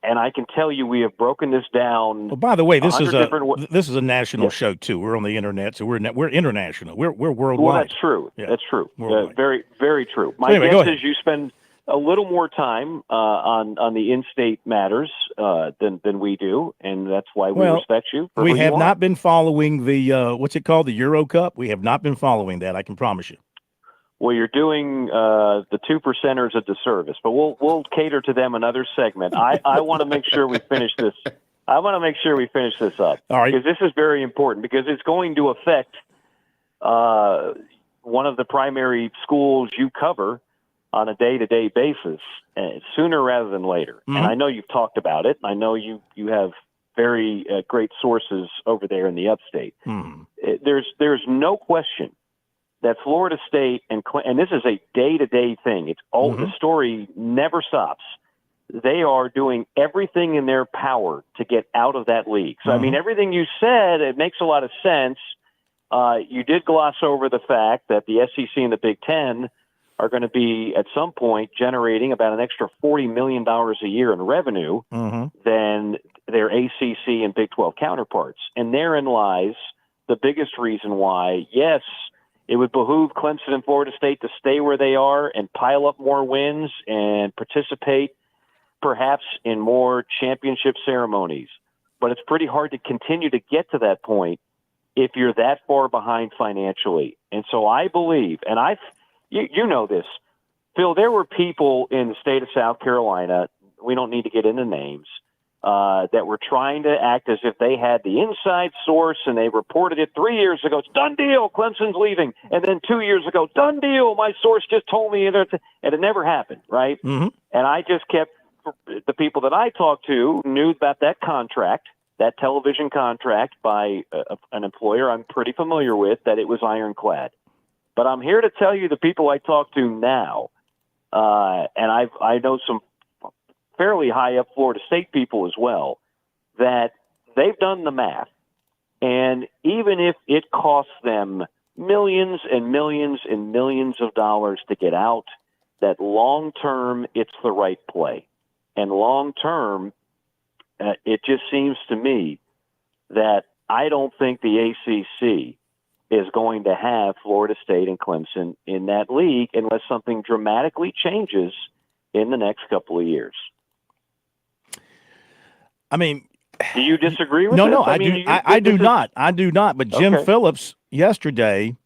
And I can tell you, we have broken this down. Well, by the way, this is a national Yes. show too. We're on the internet, so we're international. We're worldwide. Well, that's true. Yeah. That's true. Worldwide. Very, very true. My Anyway, go guess ahead. is you spend a little more time on the in-state matters than we do, and that's why we respect you. For We who you have are. not been following the what's it called, the Euro Cup. We have not been following that. I can promise you. Well, you're doing the 2%ers a disservice, but we'll cater to them another segment. I want to make sure we finish this. I want to make sure we finish this up. All right. Because this is very important, because it's going to affect one of the primary schools you cover on a day-to-day basis, sooner rather than later. Mm-hmm. And I know you've talked about it. I know you have very great sources over there in the upstate. Mm-hmm. There's no question that Florida State and this is a day-to-day thing. It's all Mm-hmm. the story never stops. They are doing everything in their power to get out of that league. So, I mean, everything you said, it makes a lot of sense. You did gloss over the fact that the SEC and the Big Ten are going to be, at some point, generating about an extra $40 million a year in revenue than their ACC and Big 12 counterparts. And therein lies the biggest reason why, yes, it would behoove Clemson and Florida State to stay where they are and pile up more wins and participate perhaps in more championship ceremonies. But it's pretty hard to continue to get to that point if you're that far behind financially. And so I believe, and you know this, Phil, there were people in the state of South Carolina, we don't need to get into names, that were trying to act as if they had the inside source, and they reported it 3 years ago. It's done deal. Clemson's leaving. And then 2 years ago, done deal. My source just told me. And it never happened, right? Mm-hmm. And I just kept, the people that I talked to knew about that contract, that television contract by an employer I'm pretty familiar with, that it was ironclad. But I'm here to tell you, the people I talk to now, and I know some fairly high up Florida State people as well, that they've done the math. And even if it costs them millions and millions and millions of dollars to get out, that long term, it's the right play. And long term, it just seems to me that I don't think the ACC is going to have Florida State and Clemson in that league unless something dramatically changes in the next couple of years. I mean, do you disagree with no, this? No, I do not. I do not. But Jim Phillips yesterday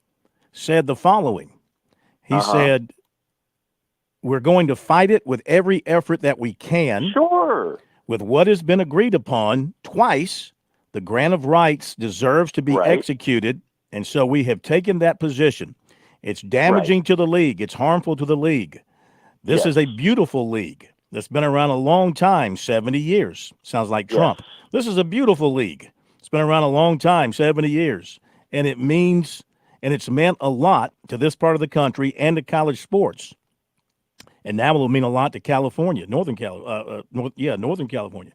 said the following. He said, we're going to fight it with every effort that we can. Sure. With what has been agreed upon twice, the grant of rights deserves to be executed. And so we have taken that position. It's damaging to the league. It's harmful to the league. This is a beautiful league that's been around a long time, 70 years. Sounds like Trump. This is a beautiful league. It's been around a long time, 70 years. And it means, and it's meant a lot to this part of the country and to college sports. And now it will mean a lot to California, Northern California.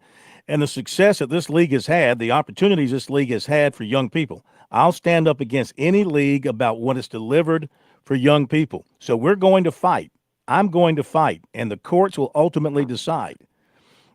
And the success that this league has had, the opportunities this league has had for young people. I'll stand up against any league about what it's delivered for young people. So we're going to fight. I'm going to fight, and the courts will ultimately decide.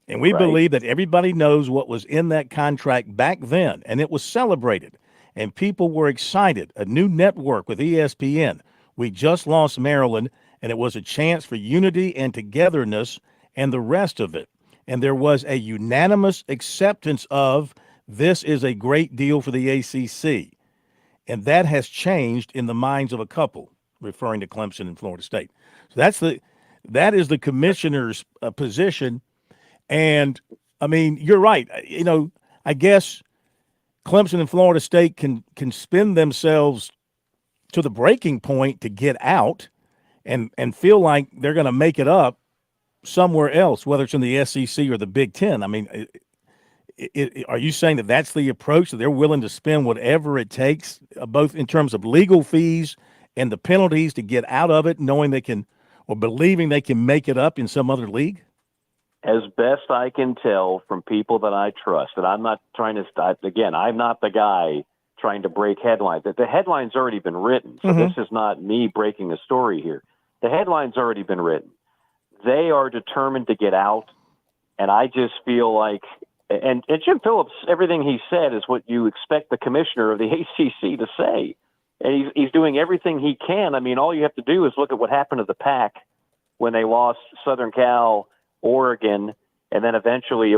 And we believe that everybody knows what was in that contract back then, and it was celebrated, and people were excited. A new network with ESPN. We just lost Maryland, and it was a chance for unity and togetherness and the rest of it. And there was a unanimous acceptance of this is a great deal for the ACC. And that has changed in the minds of a couple, referring to Clemson and Florida State. So that is the commissioner's position. And, I mean, you're right. You know, I guess Clemson and Florida State can spin themselves to the breaking point to get out and feel like they're going to make it up somewhere else, whether it's in the SEC or the Big Ten. I mean, are you saying that that's the approach, that they're willing to spend whatever it takes, both in terms of legal fees and the penalties, to get out of it, knowing they can, or believing they can make it up in some other league? As best I can tell from people that I trust, and I'm not trying to stop, again, I'm not the guy trying to break headlines. The headline's already been written, so this is not me breaking a story here. The headline's already been written. They are determined to get out, And I just feel like, and Jim Phillips, everything he said is what you expect the commissioner of the ACC to say. And he's doing everything he can. I mean, all you have to do is look at what happened to the Pac when they lost Southern Cal, Oregon, and then eventually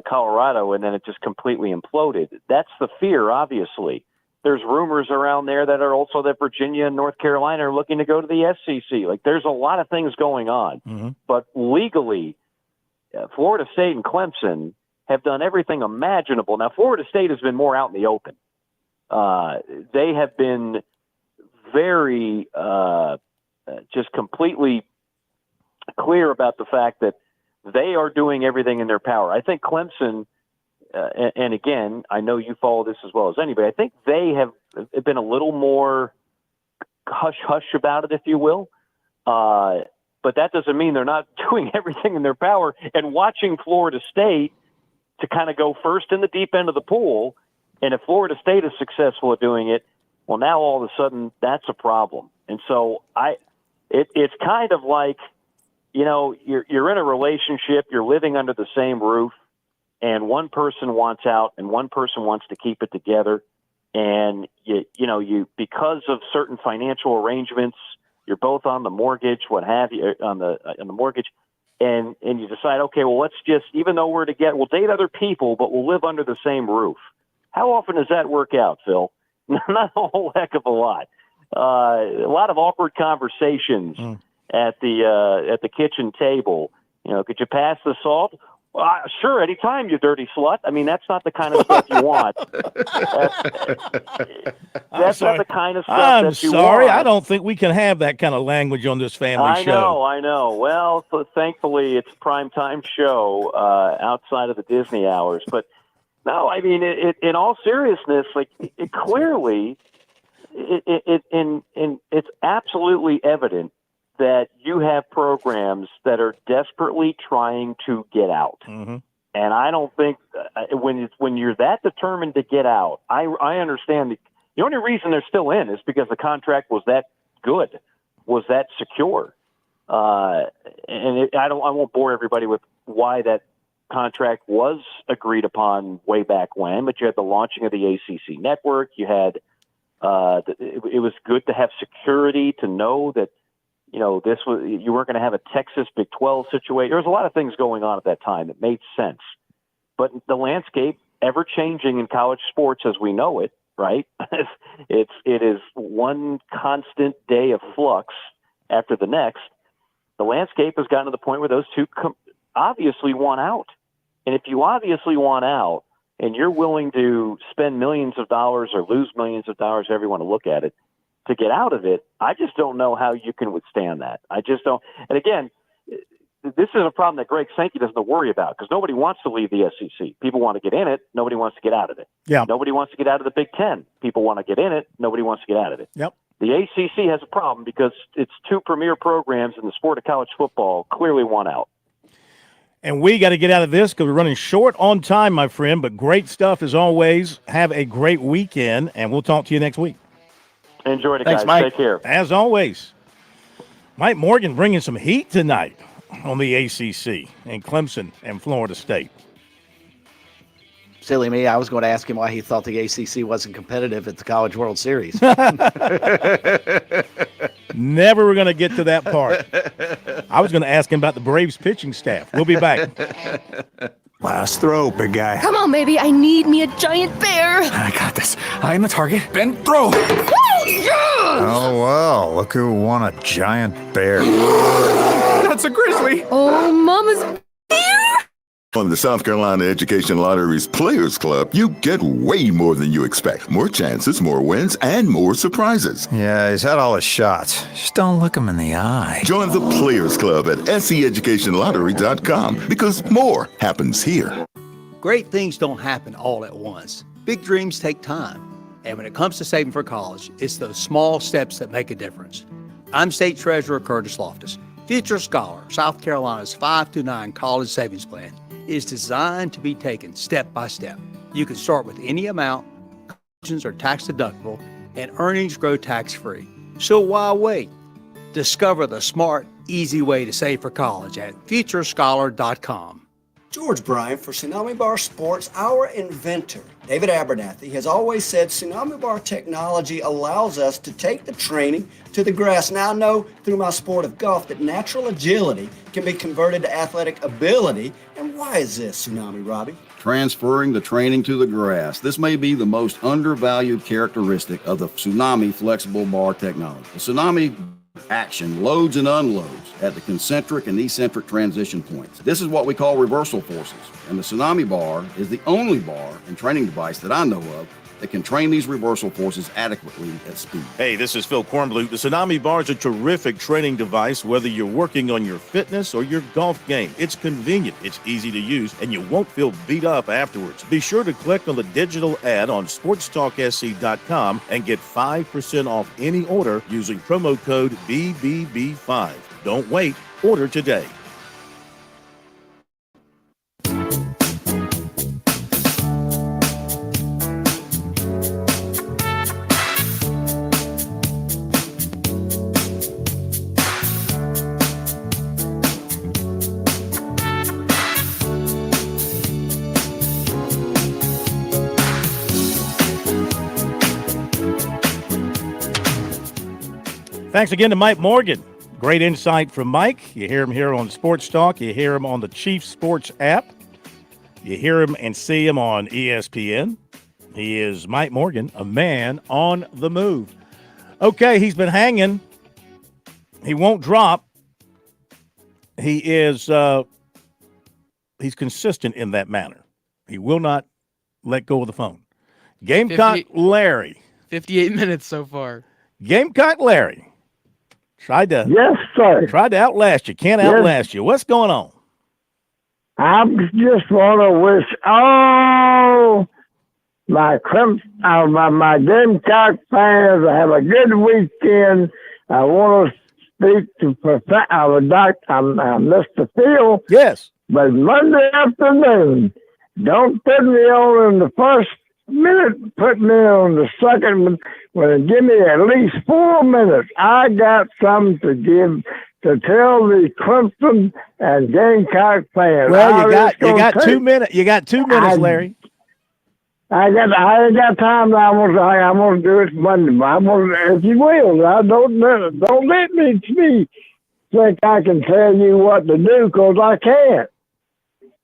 Colorado, and then it just completely imploded. That's the fear, obviously. There's rumors around there that are also that Virginia and North Carolina are looking to go to the SEC. Like, there's a lot of things going on. Mm-hmm. But legally, Florida State and Clemson have done everything imaginable. Now, Florida State has been more out in the open. They have been very just completely clear about the fact that they are doing everything in their power. I think Clemson, and again, I know you follow this as well as anybody, I think they have been a little more hush-hush about it, if you will. But that doesn't mean they're not doing everything in their power. And watching Florida State to kind of go first in the deep end of the pool, and if Florida State is successful at doing it, well, now all of a sudden that's a problem. And so it's kind of like, you're in a relationship, you're living under the same roof, and one person wants out and one person wants to keep it together. And you because of certain financial arrangements, you're both on the mortgage, what have you, on the mortgage, and you decide, okay, well, let's just, even though we're together, we'll date other people, but we'll live under the same roof. How often does that work out, Phil? Not a whole heck of a lot. A lot of awkward conversations at the kitchen table. Could you pass the salt? Sure, anytime, you dirty slut. I mean, that's not the kind of stuff you want. That's not the kind of stuff that you want. I'm sorry. I don't think we can have that kind of language on this family show. I know. Well, so thankfully, it's a primetime show outside of the Disney hours. But no, I mean, in all seriousness, like clearly, it's absolutely evident that you have programs that are desperately trying to get out. Mm-hmm. And I don't think when you're that determined to get out, I understand the only reason they're still in is because the contract was that good, was that secure. I won't bore everybody with why that contract was agreed upon way back when, but you had the launching of the ACC network. You had it was good to have security to know that you weren't going to have a Texas Big 12 situation. There was a lot of things going on at that time that made sense. But the landscape, ever changing in college sports as we know it, right? It is one constant day of flux after the next. The landscape has gotten to the point where those two obviously want out. And if you obviously want out and you're willing to spend millions of dollars or lose millions of dollars, however you want to look at it, to get out of it, I just don't know how you can withstand that. I just don't. And again, this is a problem that Greg Sankey doesn't worry about because nobody wants to leave the SEC. People want to get in it. Nobody wants to get out of it. Yeah. Nobody wants to get out of the Big Ten. People want to get in it. Nobody wants to get out of it. Yep. The ACC has a problem because its two premier programs in the sport of college football clearly want out. And we got to get out of this because we're running short on time, my friend. But great stuff as always. Have a great weekend, and we'll talk to you next week. Enjoy it, Thanks, guys. Mike. Take care. As always, Mike Morgan bringing some heat tonight on the ACC and Clemson and Florida State. Silly me, I was going to ask him why he thought the ACC wasn't competitive at the College World Series. Never were going to get to that part. I was going to ask him about the Braves pitching staff. We'll be back. Last throw, big guy. Come on, baby. I need me a giant bear. I got this. I'm the target. Ben, throw. Oh, well, look who won a giant bear. That's a grizzly. Oh, Mama's bear. On the South Carolina Education Lottery's Players Club, you get way more than you expect. More chances, more wins, and more surprises. Yeah, he's had all his shots. Just don't look him in the eye. Join the Players Club at seeducationlottery.com because more happens here. Great things don't happen all at once. Big dreams take time. And when it comes to saving for college, it's those small steps that make a difference. I'm State Treasurer Curtis Loftus. Future Scholar, South Carolina's 5-9 college savings plan is designed to be taken step by step. You can start with any amount, contributions are tax deductible, and earnings grow tax-free. So why wait? Discover the smart, easy way to save for college at futurescholar.com. George Bryant for Tsunami Bar Sports. Our inventor, David Abernathy, has always said Tsunami Bar technology allows us to take the training to the grass. Now I know through my sport of golf that natural agility can be converted to athletic ability. And why is this, Tsunami Robbie? Transferring the training to the grass. This may be the most undervalued characteristic of the Tsunami flexible bar technology. The Tsunami action loads and unloads at the concentric and eccentric transition points. This is what we call reversal forces, and the Tsunami bar is the only bar and training device that I know of that can train these reversal forces adequately at speed. Hey, this is Phil Kornbluth. The Tsunami Bar is a terrific training device, whether you're working on your fitness or your golf game. It's convenient, it's easy to use, and you won't feel beat up afterwards. Be sure to click on the digital ad on SportsTalkSC.com and get 5% off any order using promo code BBB5. Don't wait, order today. Thanks again to Mike Morgan. Great insight from Mike. You hear him here on Sports Talk. You hear him on the Chief Sports app. You hear him and see him on ESPN. He is Mike Morgan, a man on the move. Okay, he's been hanging. He won't drop. He is he's consistent in that manner. He will not let go of the phone. Gamecock Larry. 58 minutes so far. Gamecock Larry. Tried to outlast you. Can't outlast you. What's going on? I just want to wish all my Gamecock fans have a good weekend. I want to speak to Mr. Phil. Yes. But Monday afternoon, don't put me on in the first minute, put me on the second. Well, give me at least 4 minutes. I got something to tell the Clemson and Gamecock fans. Well, you got 2 minutes. You got 2 minutes, Larry. I ain't got time. I'm gonna do it Monday. If you will. Don't let me think I can tell you what to do, because I can't.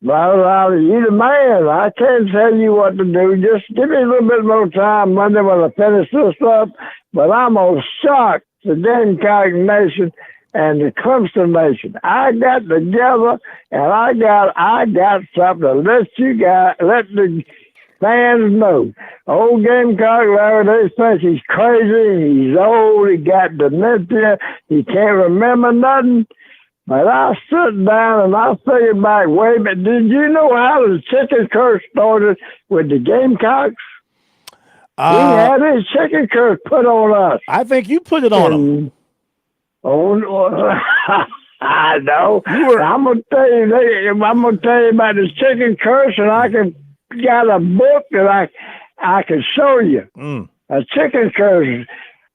Well, you're the man. I can't tell you what to do. Just give me a little bit more time Monday when I finish this up. But I'm going to shock the Gamecock Nation and the Clemson Nation. I got together and I got something to let the fans know. Old Gamecock Larry, they think he's crazy. He's old. He got dementia. He can't remember nothing. But I sit down and I figured back, wait, but did you know how the chicken curse started with the Gamecocks? We had his chicken curse put on us. I think you put it on them. Oh, no. I know. I'm gonna tell you about this chicken curse, and I got a book that I can show you. A chicken curse.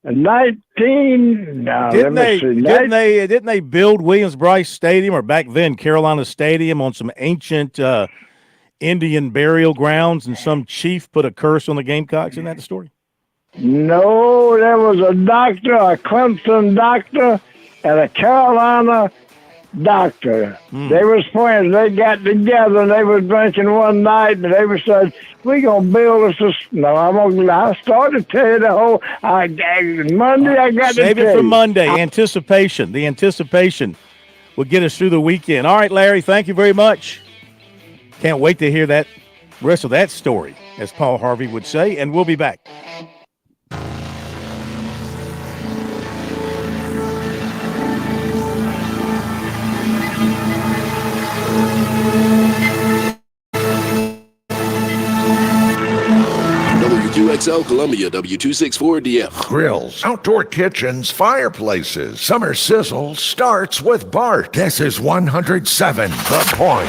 19. Didn't they build Williams-Brice Stadium, or back then Carolina Stadium, on some ancient Indian burial grounds, and some chief put a curse on the Gamecocks? Isn't that the story? No, there was a doctor, a Clemson doctor, and a Carolina doctor. They was friends. They got together and they was drinking one night, and they was said, "We gonna build us a." No, I started to tell you the whole. Monday I got to save it for Monday. Anticipation. The anticipation will get us through the weekend. All right, Larry. Thank you very much. Can't wait to hear that rest of that story, as Paul Harvey would say. And we'll be back. WQXL Columbia, W264DF. Grills, outdoor kitchens, fireplaces. Summer sizzle starts with Bart. This is 107 The Point.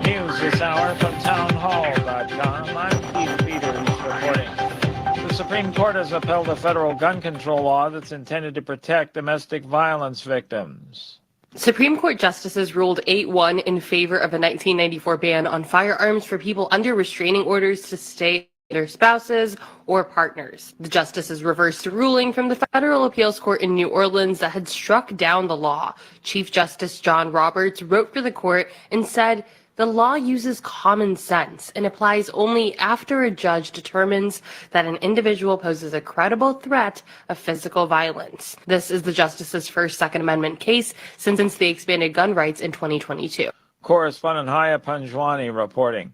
News this hour from townhall.com. I'm Keith Peters reporting. The Supreme Court has upheld a federal gun control law that's intended to protect domestic violence victims. Supreme Court justices ruled 8-1 in favor of a 1994 ban on firearms for people under restraining orders to stay with their spouses or partners. The justices reversed a ruling from the Federal Appeals Court in New Orleans that had struck down the law. Chief Justice John Roberts wrote for the court and said, "The law uses common sense and applies only after a judge determines that an individual poses a credible threat of physical violence." This is the justice's first Second Amendment case since the expanded gun rights in 2022. Correspondent Haya Panjwani reporting.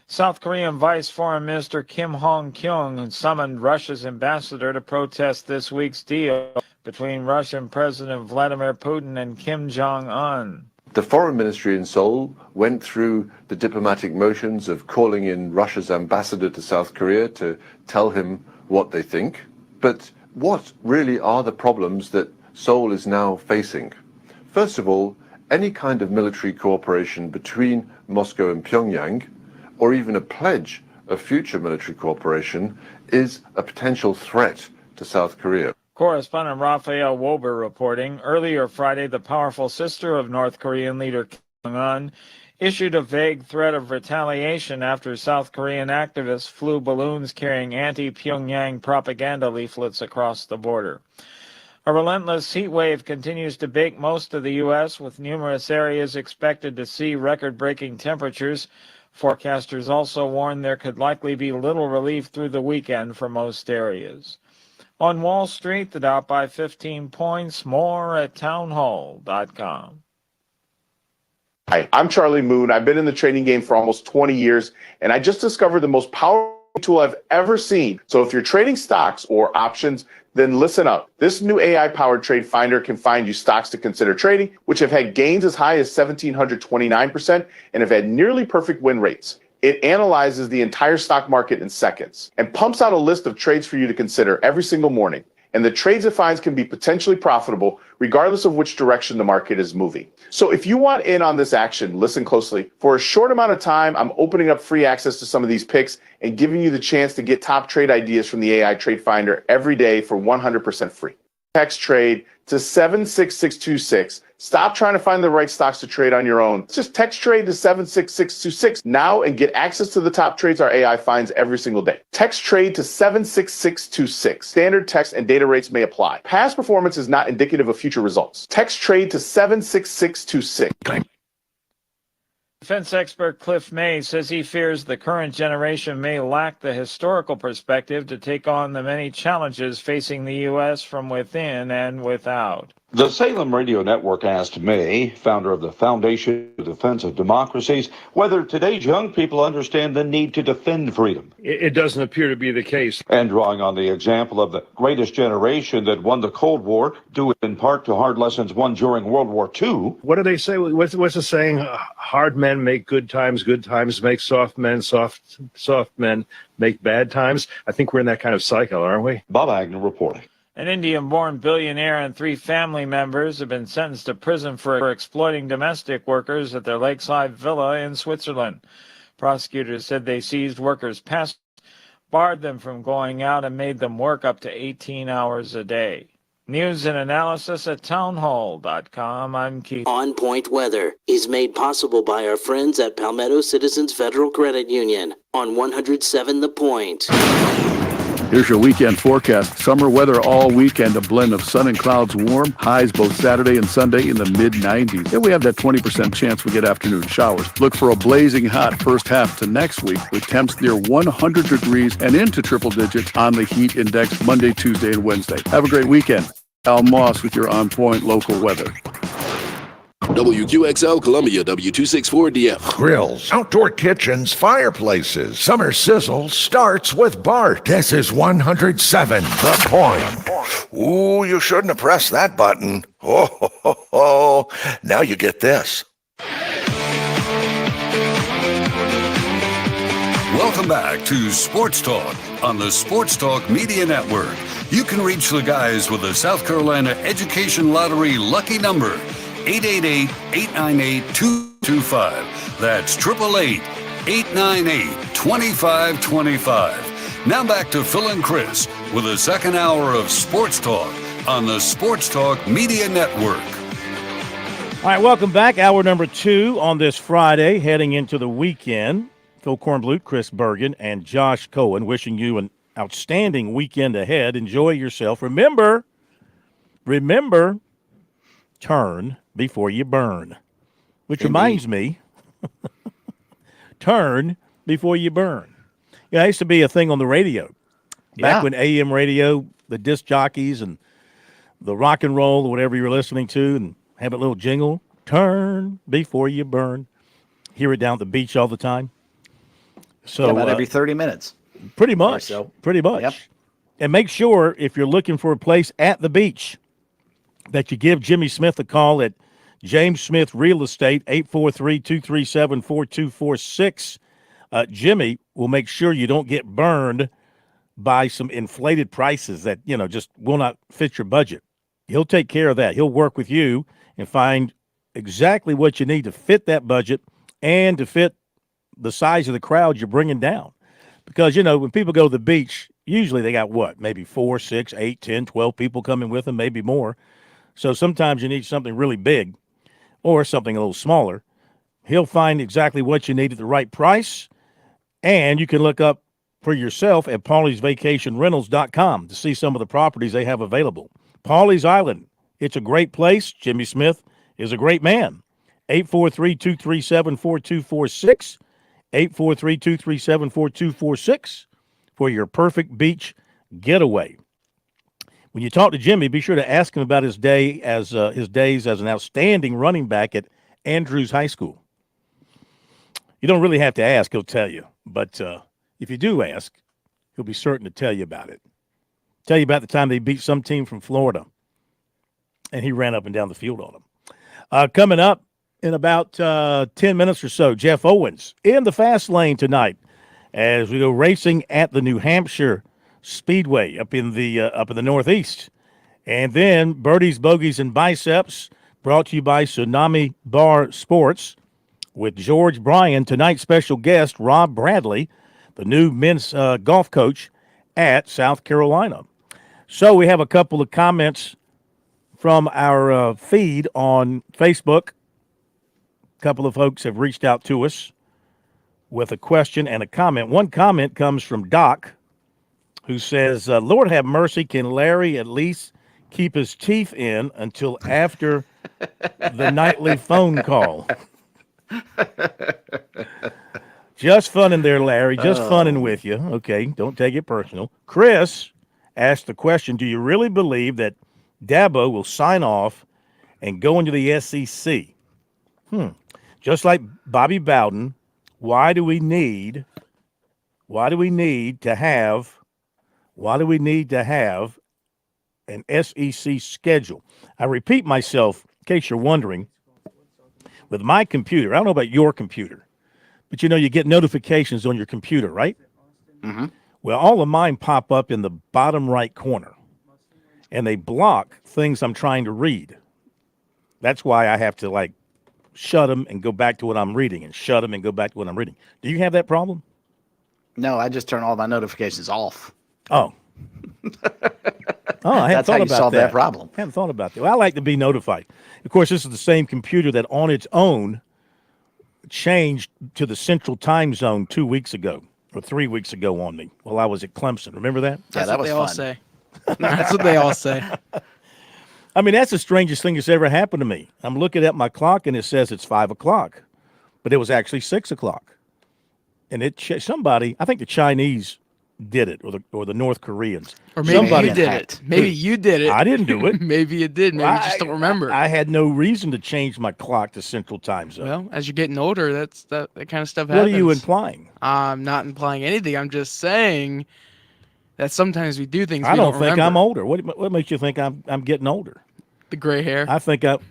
South Korean Vice Foreign Minister Kim Hong-kyung summoned Russia's ambassador to protest this week's deal between Russian President Vladimir Putin and Kim Jong-un. The foreign ministry in Seoul went through the diplomatic motions of calling in Russia's ambassador to South Korea to tell him what they think. But what really are the problems that Seoul is now facing? First of all, any kind of military cooperation between Moscow and Pyongyang, or even a pledge of future military cooperation, is a potential threat to South Korea. Correspondent Raphael Wober reporting. Earlier Friday, the powerful sister of North Korean leader Kim Jong-un issued a vague threat of retaliation after South Korean activists flew balloons carrying anti-Pyongyang propaganda leaflets across the border. A relentless heat wave continues to bake most of the U.S., with numerous areas expected to see record-breaking temperatures. Forecasters also warn there could likely be little relief through the weekend for most areas. On Wall Street, the Dow by 15 points. More at townhall.com. Hi, I'm Charlie Moon. I've been in the trading game for almost 20 years, and I just discovered the most powerful tool I've ever seen. So if you're trading stocks or options, then listen up. This new AI-powered trade finder can find you stocks to consider trading, which have had gains as high as 1,729% and have had nearly perfect win rates. It analyzes the entire stock market in seconds and pumps out a list of trades for you to consider every single morning. And the trades it finds can be potentially profitable regardless of which direction the market is moving. So if you want in on this action, listen closely. For a short amount of time, I'm opening up free access to some of these picks and giving you the chance to get top trade ideas from the AI Trade Finder every day for 100% free. Text trade to 76626. Stop trying to find the right stocks to trade on your own. Just text trade to 76626 now and get access to the top trades our AI finds every single day. Text trade to 76626. Standard text and data rates may apply. Past performance is not indicative of future results. Text trade to 76626. Defense expert Cliff May says he fears the current generation may lack the historical perspective to take on the many challenges facing the U.S. from within and without. The Salem Radio Network asked May, founder of the Foundation for the Defense of Democracies, whether today's young people understand the need to defend freedom. It doesn't appear to be the case. And drawing on the example of the greatest generation that won the Cold War, due in part to hard lessons won during World War II. What do they say? What's the saying? Hard men make good times make soft men, soft men make bad times. I think we're in that kind of cycle, aren't we? Bob Agnew reporting. An Indian-born billionaire and 3 family members have been sentenced to prison for exploiting domestic workers at their lakeside villa in Switzerland. Prosecutors said they seized workers' passports, barred them from going out, and made them work up to 18 hours a day. News and analysis at townhall.com. I'm Keith. On Point Weather is made possible by our friends at Palmetto Citizens Federal Credit Union on 107 The Point. Here's your weekend forecast. Summer weather all weekend, a blend of sun and clouds, warm. Highs both Saturday and Sunday in the mid-90s. Then we have that 20% chance we get afternoon showers. Look for a blazing hot first half to next week with temps near 100 degrees and into triple digits on the heat index Monday, Tuesday, and Wednesday. Have a great weekend. Al Moss with your On Point local weather. WQXL Columbia, W264DF. Grills, outdoor kitchens, fireplaces. Summer sizzle starts with Bart. This is 107 The Point. Ooh, you shouldn't have pressed that button. Oh. Now you get this. Welcome back to Sports Talk on the Sports Talk Media Network. You can reach the guys with the South Carolina Education Lottery lucky number, 888-898-225. That's 888-898-2525. Now back to Phil and Chris with the second hour of Sports Talk on the Sports Talk Media Network. All right, welcome back. Hour number 2 on this Friday, heading into the weekend. Phil Kornblut, Chris Bergen, and Josh Cohen wishing you an outstanding weekend ahead. Enjoy yourself. Remember, turn before you burn. Which reminds me, turn before you burn. I used to be a thing on the radio. Back when AM radio, the disc jockeys and the rock and roll or whatever you were listening to, and have a little jingle, turn before you burn. Hear it down at the beach all the time. So about every 30 minutes. Pretty much. Pretty much. Yep. And make sure, if you're looking for a place at the beach, that you give Jimmy Smith a call at James Smith Real Estate, 843-237-4246. Jimmy will make sure you don't get burned by some inflated prices that, just will not fit your budget. He'll take care of that. He'll work with you and find exactly what you need to fit that budget and to fit the size of the crowd you're bringing down. Because, when people go to the beach, usually they got what? Maybe 4, 6, 8, 10, 12 people coming with them, maybe more. So sometimes you need something really big or something a little smaller. He'll find exactly what you need at the right price. And you can look up for yourself at pauliesvacationrentals.com to see some of the properties they have available. Pawleys Island, it's a great place. Jimmy Smith is a great man. 843-237-4246, 843-237-4246 for your perfect beach getaway. When you talk to Jimmy, be sure to ask him about his days as an outstanding running back at Andrews High School. You don't really have to ask, he'll tell you. But if you do ask, he'll be certain to tell you about it. Tell you about the time they beat some team from Florida, and he ran up and down the field on them. Coming up in about 10 minutes or so, Jeff Owens in the fast lane tonight as we go racing at the New Hampshire Speedway up in the Northeast. And then Birdies, Bogeys, and Biceps brought to you by Tsunami Bar Sports with George Bryan. Tonight's special guest, Rob Bradley, the new men's golf coach at South Carolina. So we have a couple of comments from our feed on Facebook. A couple of folks have reached out to us with a question and a comment. One comment comes from Doc, who says, Lord have mercy, can Larry at least keep his teeth in until after the nightly phone call? Just funning there, Larry. Just funning with you. Okay, don't take it personal. Chris asked the question, do you really believe that Dabo will sign off and go into the SEC? Just like Bobby Bowden, why do we need to have an SEC schedule? I repeat myself in case you're wondering. With my computer, I don't know about your computer, but you get notifications on your computer, right? Mm-hmm. Well, all of mine pop up in the bottom right corner, and they block things I'm trying to read. That's why I have to shut them and go back to what I'm reading, and shut them and go back to what I'm reading. Do you have that problem? No, I just turn all my notifications off. Oh. I hadn't That's how you solve that problem. I hadn't thought about that. Well, I like to be notified. Of course, this is the same computer that on its own changed to the Central Time Zone 2 weeks ago or 3 weeks ago on me while I was at Clemson. Remember that? Yeah, that was fun. All say. That's what they all say. I mean, that's the strangest thing that's ever happened to me. I'm looking at my clock and it says it's 5 o'clock, but it was actually 6 o'clock. And somebody, I think the Chinese did it, or the North Koreans. Or maybe you did it. Maybe you did it. I didn't do it. Maybe you did. Maybe you just don't remember. I had no reason to change my clock to Central Time Zone. Well, as you're getting older, that kind of stuff happens. What are you implying? I'm not implying anything. I'm just saying that sometimes we do things I don't think remember. I'm older. What makes you think I'm getting older? The gray hair. I think I've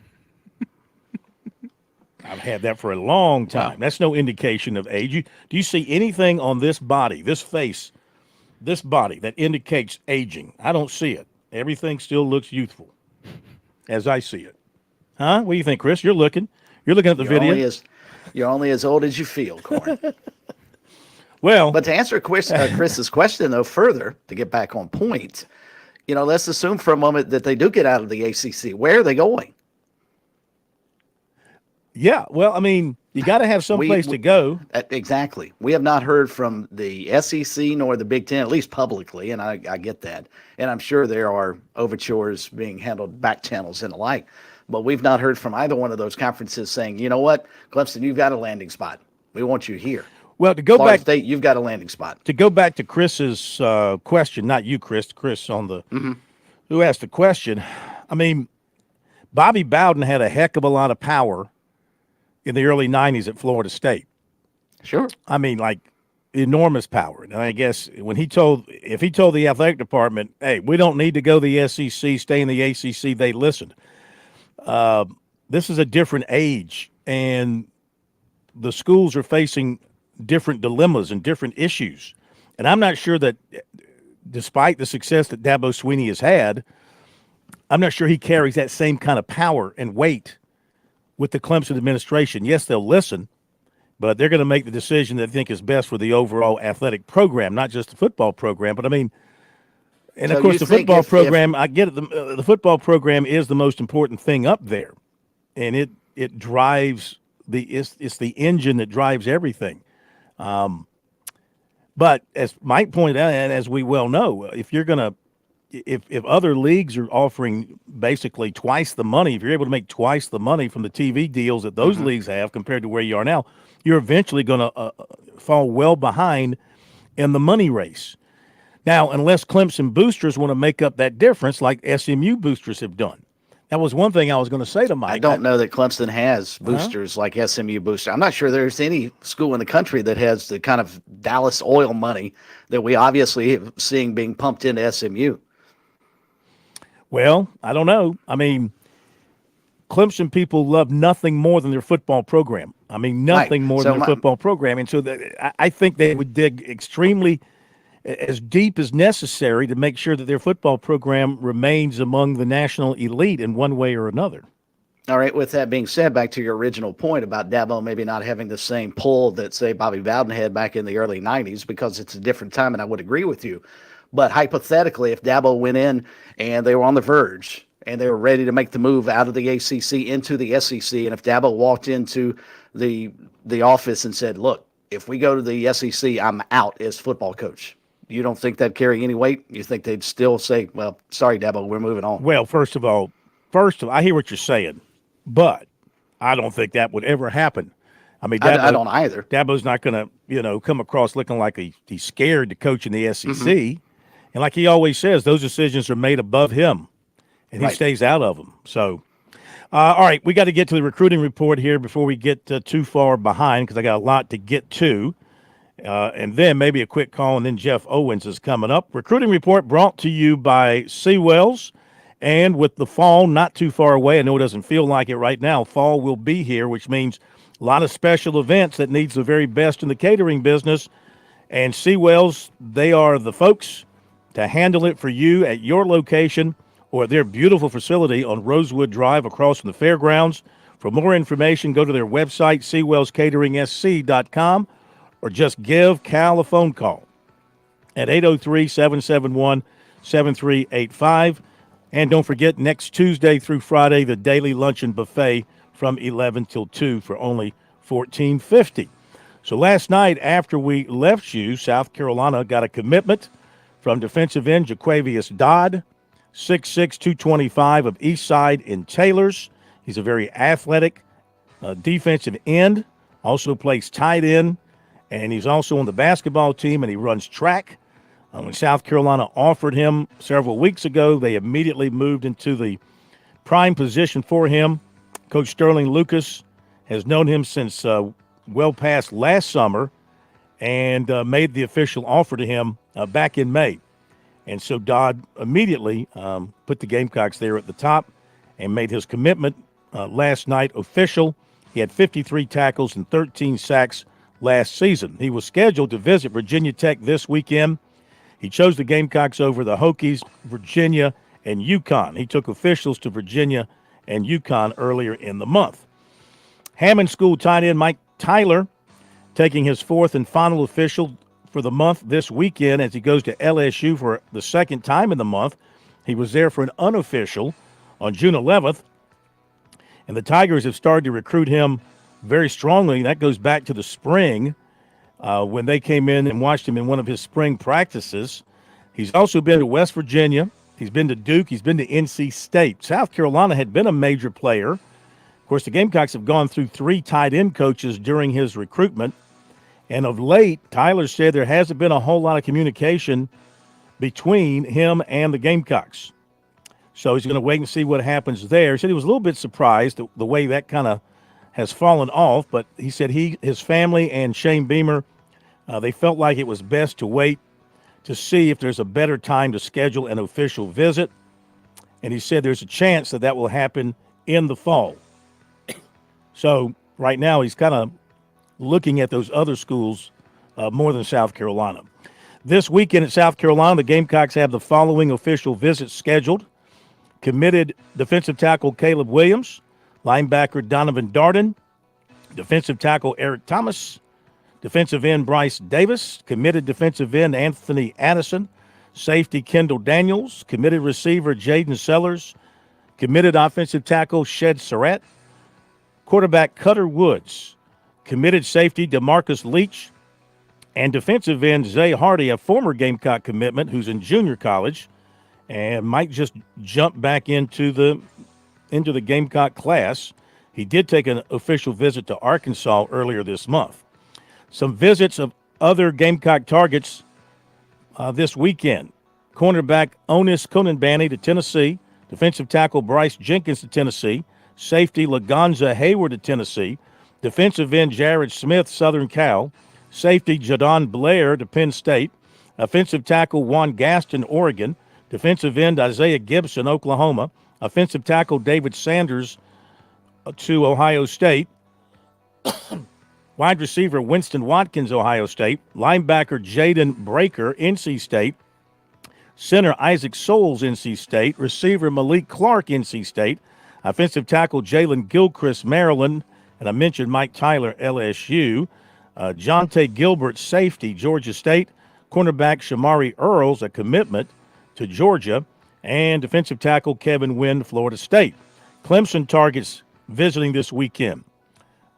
had that for a long time. Wow. That's no indication of age. Do you see anything on this body, this face, this body that indicates aging? I don't see it. Everything still looks youthful as I see it. Huh? What do you think, Chris? You're looking at the video. You're only as old as you feel, Corn. Well, but to answer Chris's question, though, further, to get back on point, let's assume for a moment that they do get out of the ACC. Where are they going? Yeah, well, I mean, you got to have some place to go. Exactly. We have not heard from the SEC nor the Big Ten, at least publicly, and I get that. And I'm sure there are overtures being handled back channels and the like. But we've not heard from either one of those conferences saying, you know what, Clemson, you've got a landing spot. We want you here. Well, to go Florida back, State, you've got a landing spot. To go back to Chris's question, not you, Chris on the who asked the question. I mean, Bobby Bowden had a heck of a lot of power in the early 90s at Florida State. Sure. I mean, like enormous power. And I guess if he told the athletic department, hey, we don't need to go to the SEC, stay in the ACC, they listened. This is a different age, and the schools are facing different dilemmas and different issues. And I'm not sure that despite the success that Dabo Swinney has had, I'm not sure he carries that same kind of power and weight with the Clemson administration. Yes, they'll listen, but they're going to make the decision they think is best for the overall athletic program, not just the football program. But I mean, and So of course, you the think football if- program, I get it. The football program is the most important thing up there, and it drives it's the engine that drives everything. But as Mike pointed out, and as we well know, if other leagues are offering basically twice the money, if you're able to make twice the money from the TV deals that those leagues have compared to where you are now, you're eventually going to fall well behind in the money race. Now, unless Clemson boosters want to make up that difference like SMU boosters have done. That was one thing I was going to say to Mike. I don't know that Clemson has boosters like SMU booster. I'm not sure there's any school in the country that has the kind of Dallas oil money that we obviously are seeing being pumped into SMU. Well, I don't know. I mean, Clemson people love nothing more than their football program. I mean, nothing more than their football program. And so I think they would dig extremely as deep as necessary to make sure that their football program remains among the national elite in one way or another. All right, with that being said, back to your original point about Dabo maybe not having the same pull that, say, Bobby Bowden had back in the early 90s because it's a different time, and I would agree with you. But hypothetically, if Dabo went in and they were on the verge and they were ready to make the move out of the ACC into the SEC, and if Dabo walked into the office and said, look, if we go to the SEC, I'm out as football coach, you don't think that'd carry any weight? You think they'd still say, well, sorry, Dabo, we're moving on? Well, first of all, I hear what you're saying, but I don't think that would ever happen. I mean, Dabo, I don't either. Dabo's not going to, come across looking like he's scared to coach in the SEC. And like he always says, those decisions are made above him, and he stays out of them. So, all right, we got to get to the recruiting report here before we get too far behind because I got a lot to get to. And then maybe a quick call, and then Jeff Owens is coming up. Recruiting report brought to you by Seawells. And with the fall not too far away, I know it doesn't feel like it right now, fall will be here, which means a lot of special events that needs the very best in the catering business. And Seawells, they are the folks to handle it for you at your location or their beautiful facility on Rosewood Drive across from the fairgrounds. For more information, go to their website, SeawellsCateringSC.com, or just give Cal a phone call at 803-771-7385. And don't forget, next Tuesday through Friday, the daily luncheon buffet from 11 till 2 for only $14.50. So last night after we left you, South Carolina got a commitment from defensive end Jaquavius Dodd, 6'6", 225 of Eastside in Taylors. He's a very athletic defensive end, also plays tight end, and he's also on the basketball team, and he runs track. When South Carolina offered him several weeks ago, they immediately moved into the prime position for him. Coach Sterling Lucas has known him since well past last summer and made the official offer to him back in May. And so Dodd immediately put the Gamecocks there at the top and made his commitment last night official. He had 53 tackles and 13 sacks last season. He was scheduled to visit Virginia Tech this weekend. He chose the Gamecocks over the Hokies, Virginia, and UConn. He took officials to Virginia and UConn earlier in the month. Hammond School tight end Mike Tyler taking his fourth and final official for the month this weekend as he goes to LSU for the second time in the month. He was there for an unofficial on June 11th. And the Tigers have started to recruit him very strongly. That goes back to the spring when they came in and watched him in one of his spring practices. He's also been to West Virginia. He's been to Duke. He's been to NC State. South Carolina had been a major player. Of course, the Gamecocks have gone through 3 tight end coaches during his recruitment. And of late, Tyler said there hasn't been a whole lot of communication between him and the Gamecocks. So he's going to wait and see what happens there. He said he was a little bit surprised at the way that kind of has fallen off, but he said his family and Shane Beamer, they felt like it was best to wait to see if there's a better time to schedule an official visit. And he said there's a chance that will happen in the fall. So right now he's kind of looking at those other schools more than South Carolina. This weekend at South Carolina, the Gamecocks have the following official visits scheduled. Committed defensive tackle Caleb Williams, linebacker Donovan Darden, defensive tackle Eric Thomas, defensive end Bryce Davis, committed defensive end Anthony Addison, safety Kendall Daniels, committed receiver Jaden Sellers, committed offensive tackle Shed Surratt, quarterback Cutter Woods, committed safety DeMarcus Leach, and defensive end Zay Hardy, a former Gamecock commitment who's in junior college and might just jump back into the Gamecock class. He did take an official visit to Arkansas earlier this month. Some visits of other Gamecock targets this weekend. Cornerback Onis Konanbani to Tennessee, defensive tackle Bryce Jenkins to Tennessee, safety Lagonza Hayward to Tennessee, defensive end Jared Smith, Southern Cal, safety Jadon Blair to Penn State, offensive tackle Juan Gaston, Oregon, defensive end Isaiah Gibson, Oklahoma, offensive tackle David Sanders to Ohio State, wide receiver Winston Watkins, Ohio State, linebacker Jaden Breaker, NC State, center Isaac Souls, NC State, receiver Malik Clark, NC State, offensive tackle Jalen Gilchrist, Maryland, and I mentioned Mike Tyler, LSU, Jonte Gilbert, safety, Georgia State, cornerback Shamari Earls, a commitment to Georgia, and defensive tackle Kevin Wynn, Florida State. Clemson targets visiting this weekend.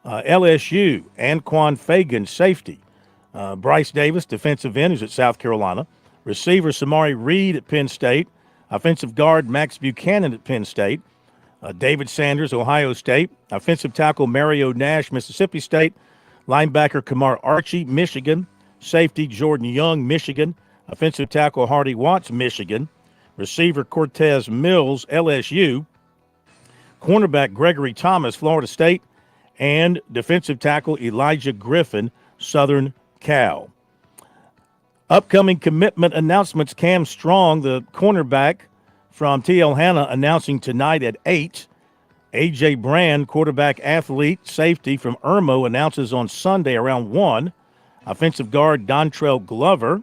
LSU, Anquan Fagan, safety. Bryce Davis, defensive end, who's at South Carolina. Receiver Samari Reed at Penn State. Offensive guard Max Buchanan at Penn State. David Sanders, Ohio State. Offensive tackle Mario Nash, Mississippi State. Linebacker Kamar Archie, Michigan. Safety Jordan Young, Michigan. Offensive tackle Hardy Watts, Michigan. Receiver Cortez Mills, LSU. Cornerback Gregory Thomas, Florida State. And defensive tackle Elijah Griffin, Southern Cal. Upcoming commitment announcements. Cam Strong, the cornerback from TL Hanna, announcing tonight at 8. A.J. Brand, quarterback athlete, safety from Irmo, announces on Sunday around 1. Offensive guard Dontrell Glover,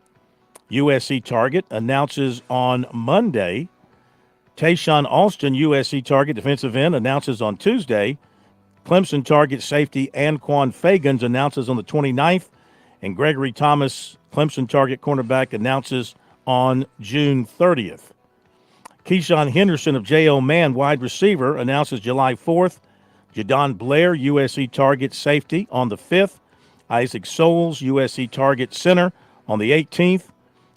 USC target, announces on Monday. Tayshawn Alston, USC target, defensive end, announces on Tuesday. Clemson target safety Anquan Fagans announces on the 29th. And Gregory Thomas, Clemson target cornerback, announces on June 30th. Keyshawn Henderson of J.O. Mann, wide receiver, announces July 4th. Jadon Blair, USC target safety, on the 5th. Isaac Souls, USC target center, on the 18th.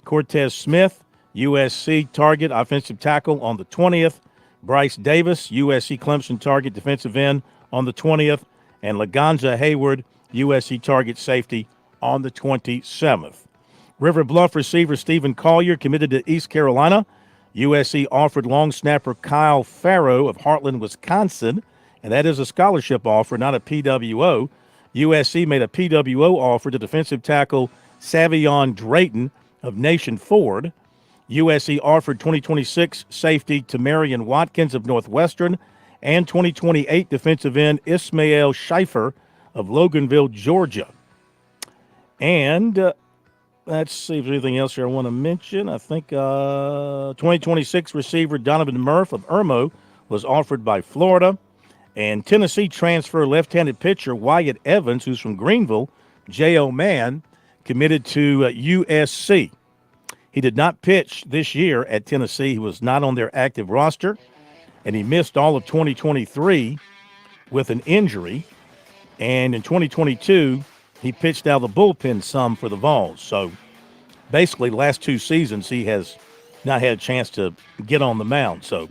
Cortez Smith, USC target offensive tackle, on the 20th. Bryce Davis, USC Clemson target defensive end, on the 20th. And Lagonza Hayward, USC target safety, on the 27th. River Bluff receiver Stephen Collier committed to East Carolina. USC offered long snapper Kyle Farrow of Heartland, Wisconsin, and that is a scholarship offer, not a PWO. USC made a PWO offer to defensive tackle Savion Drayton of Nation Ford. USC offered 2026 safety to Marion Watkins of Northwestern and 2028 defensive end Ismael Schieffer of Loganville, Georgia. And let's see if there's anything else here I want to mention. I think 2026 receiver Donovan Murph of Irmo was offered by Florida. And Tennessee transfer left-handed pitcher Wyatt Evans, who's from Greenville, J.O. Mann, committed to USC. He did not pitch this year at Tennessee. He was not on their active roster, and he missed all of 2023 with an injury. And in 2022, he pitched out of the bullpen some for the Vols. So basically, the last 2 seasons, he has not had a chance to get on the mound. So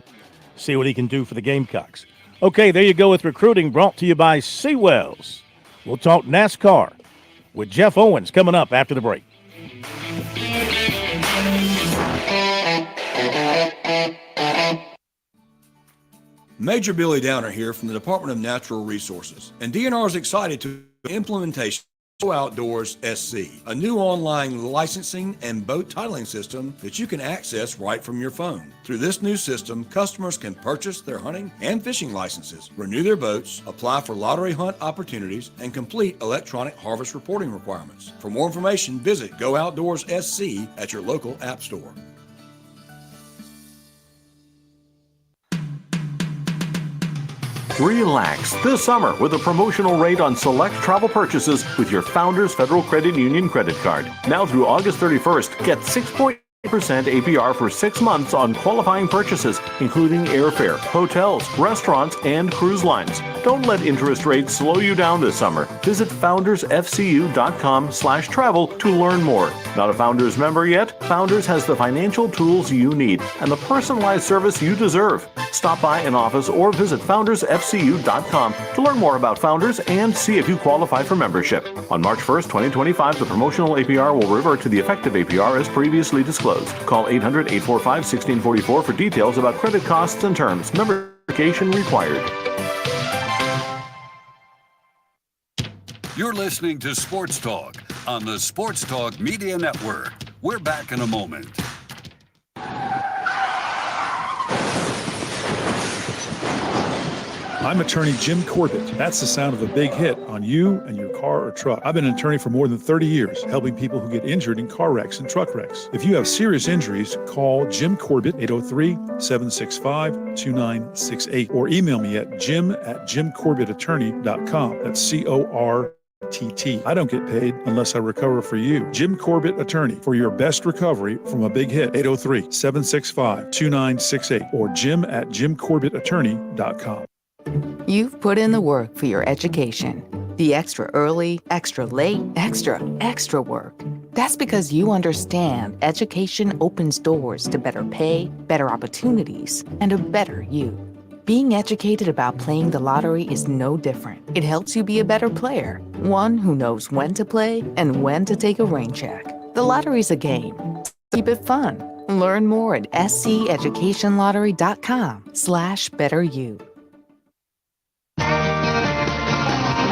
see what he can do for the Gamecocks. Okay, there you go with recruiting, brought to you by Seawells. We'll talk NASCAR with Jeff Owens coming up after the break. Major Billy Downer here from the Department of Natural Resources, and DNR is excited to implementation Go Outdoors SC, a new online licensing and boat titling system that you can access right from your phone. Through this new system, customers can purchase their hunting and fishing licenses, renew their boats, apply for lottery hunt opportunities, and complete electronic harvest reporting requirements. For more information, visit Go Outdoors SC at your local app store. Relax this summer with a promotional rate on select travel purchases with your Founders Federal Credit Union credit card. Now through August 31st, get 6.8% APR for 6 months on qualifying purchases, including airfare, hotels, restaurants, and cruise lines. Don't let interest rates slow you down this summer. Visit foundersfcu.com/travel to learn more. Not a Founders member yet? Founders has the financial tools you need and the personalized service you deserve. Stop by an office or visit foundersfcu.com to learn more about Founders and see if you qualify for membership. On March 1st, 2025, the promotional APR will revert to the effective APR as previously disclosed. Call 800-845-1644 for details about credit costs and terms. Member verification required. You're listening to Sports Talk on the Sports Talk Media Network. We're back in a moment. I'm attorney Jim Corbett. That's the sound of a big hit on you and your car or truck. I've been an attorney for more than 30 years, helping people who get injured in car wrecks and truck wrecks. If you have serious injuries, call Jim Corbett, 803-765-2968, or email me at jim@jimcorbettattorney.com. That's CORTT. I don't get paid unless I recover for you. Jim Corbett Attorney, for your best recovery from a big hit, 803-765-2968, or jim@jimcorbettattorney.com. You've put in the work for your education. The extra early, extra late, extra work. That's because you understand education opens doors to better pay, better opportunities, and a better you. Being educated about playing the lottery is no different. It helps you be a better player, one who knows when to play and when to take a rain check. The lottery's a game. Keep it fun. Learn more at sceducationlottery.com/betteryou.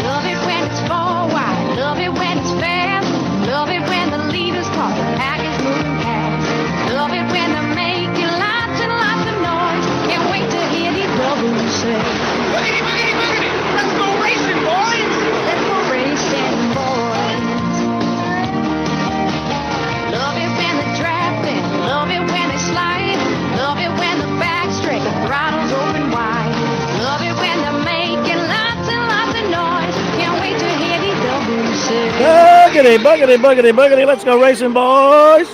Love it when it's four wide, love it when it's fast, love it when the leaders talk, the pack is moving past, love it when they're making lots and lots of noise, can't wait to hear these doubles say, boogity, boogity, boogity, let's go racing, boys, let's go racing, boys. Love it when they're drafting, love it when they slide, love it when the back's straight, the throttle's open wide, love it when they're making lots and lots of noise. Can't wait to hear these doubles say. Buggity, buggity, buggity, buggity. Let's go racing, boys.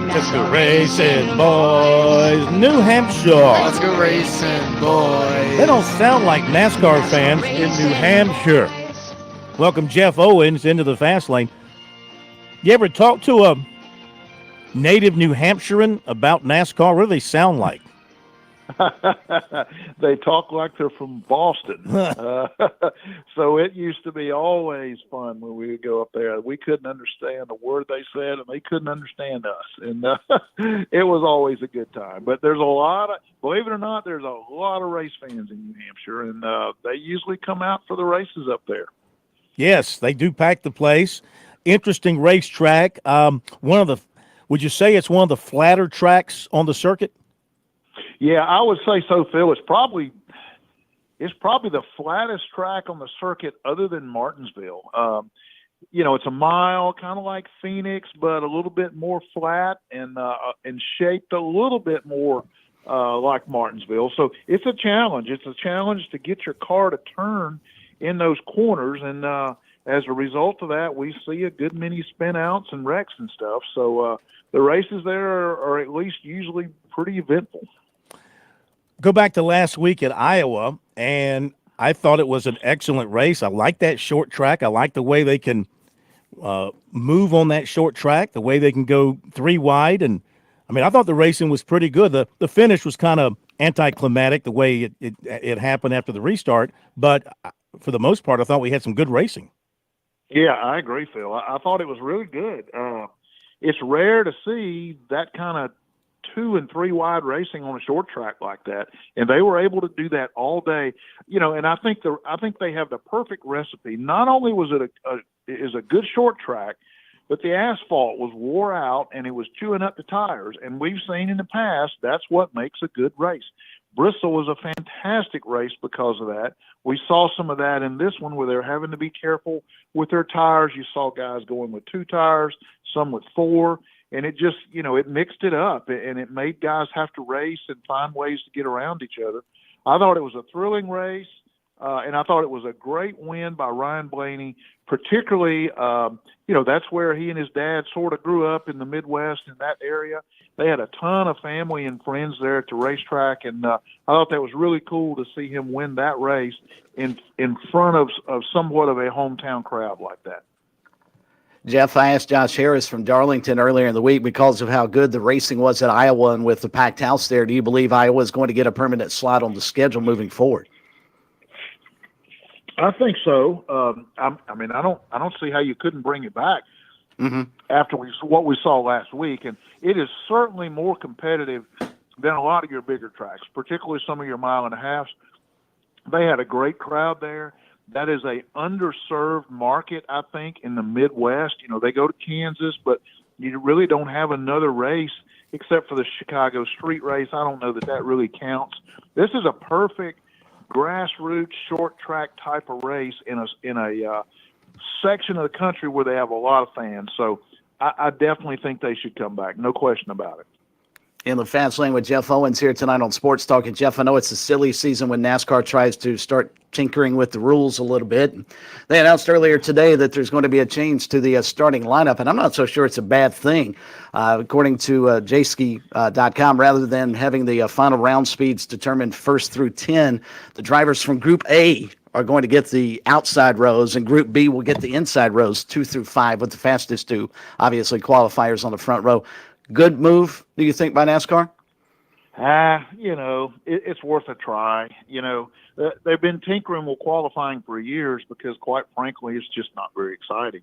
Let's go racing, boys. New Hampshire. Let's go racing, boys. They don't sound like NASCAR fans in New Hampshire. Welcome Jeff Owens into the fast lane. You ever talk to a native New Hampshirean about NASCAR? What do they sound like? They talk like they're from Boston. So it used to be always fun when we would go up there. We couldn't understand the word they said, and they couldn't understand us. And it was always a good time. But there's a lot of, believe it or not, there's a lot of race fans in New Hampshire, and they usually come out for the races up there. Yes, they do pack the place. Interesting racetrack. Would you say it's one of the flatter tracks on the circuit? Yeah, I would say so, Phil. It's probably the flattest track on the circuit other than Martinsville. It's a mile, kind of like Phoenix, but a little bit more flat and shaped a little bit more like Martinsville. So it's a challenge. It's a challenge to get your car to turn in those corners, and as a result of that, we see a good many spin outs and wrecks and stuff. So the races there are at least usually pretty eventful. go back to last week at Iowa, and I thought it was an excellent race. I like that short track. I like the way they can move on that short track, the way they can go 3 wide. And I mean, I thought the racing was pretty good. The finish was kind of anticlimactic the way it happened after the restart, but for the most part, I thought we had some good racing. Yeah, I agree, Phil. I thought it was really good. It's rare to see that kind of 2 and 3 wide racing on a short track like that, and they were able to do that all day. And I think they have the perfect recipe. Not only was it a good short track, but the asphalt was wore out and it was chewing up the tires. And we've seen in the past that's what makes a good race. Bristol was a fantastic race because of that. We saw some of that in this one where they're having to be careful with their tires. You saw guys going with 2 tires, some with 4, and it just, it mixed it up and it made guys have to race and find ways to get around each other. I thought it was a thrilling race, and I thought it was a great win by Ryan Blaney, particularly, that's where he and his dad sort of grew up in the Midwest in that area. They had a ton of family and friends there at the racetrack, and I thought that was really cool to see him win that race in front of somewhat of a hometown crowd like that. Jeff, I asked Josh Harris from Darlington earlier in the week because of how good the racing was at Iowa and with the packed house there. Do you believe Iowa is going to get a permanent slot on the schedule moving forward? I think so. I don't see how you couldn't bring it back after what we saw last week, and it is certainly more competitive than a lot of your bigger tracks, particularly some of your 1.5 miles. They had a great crowd there. That is a underserved market, I think, in the Midwest. They go to Kansas, but you really don't have another race except for the Chicago street race. I don't know that really counts. This is a perfect grassroots short track type of race in a section of the country where they have a lot of fans. So I definitely think they should come back. No question about it. In the Fast Lane with Jeff Owens here tonight on Sports Talk. And Jeff, I know it's a silly season when NASCAR tries to start tinkering with the rules a little bit. They announced earlier today that there's going to be a change to the starting lineup, and I'm not so sure it's a bad thing. According to jski.com, rather than having the final round speeds determined first through 10, the drivers from Group A are going to get the outside rows, and Group B will get the inside rows 2 through 5, with the fastest 2, obviously, qualifiers on the front row. Good move, do you think, by NASCAR? It's worth a try. They've been tinkering with qualifying for years because, quite frankly, it's just not very exciting.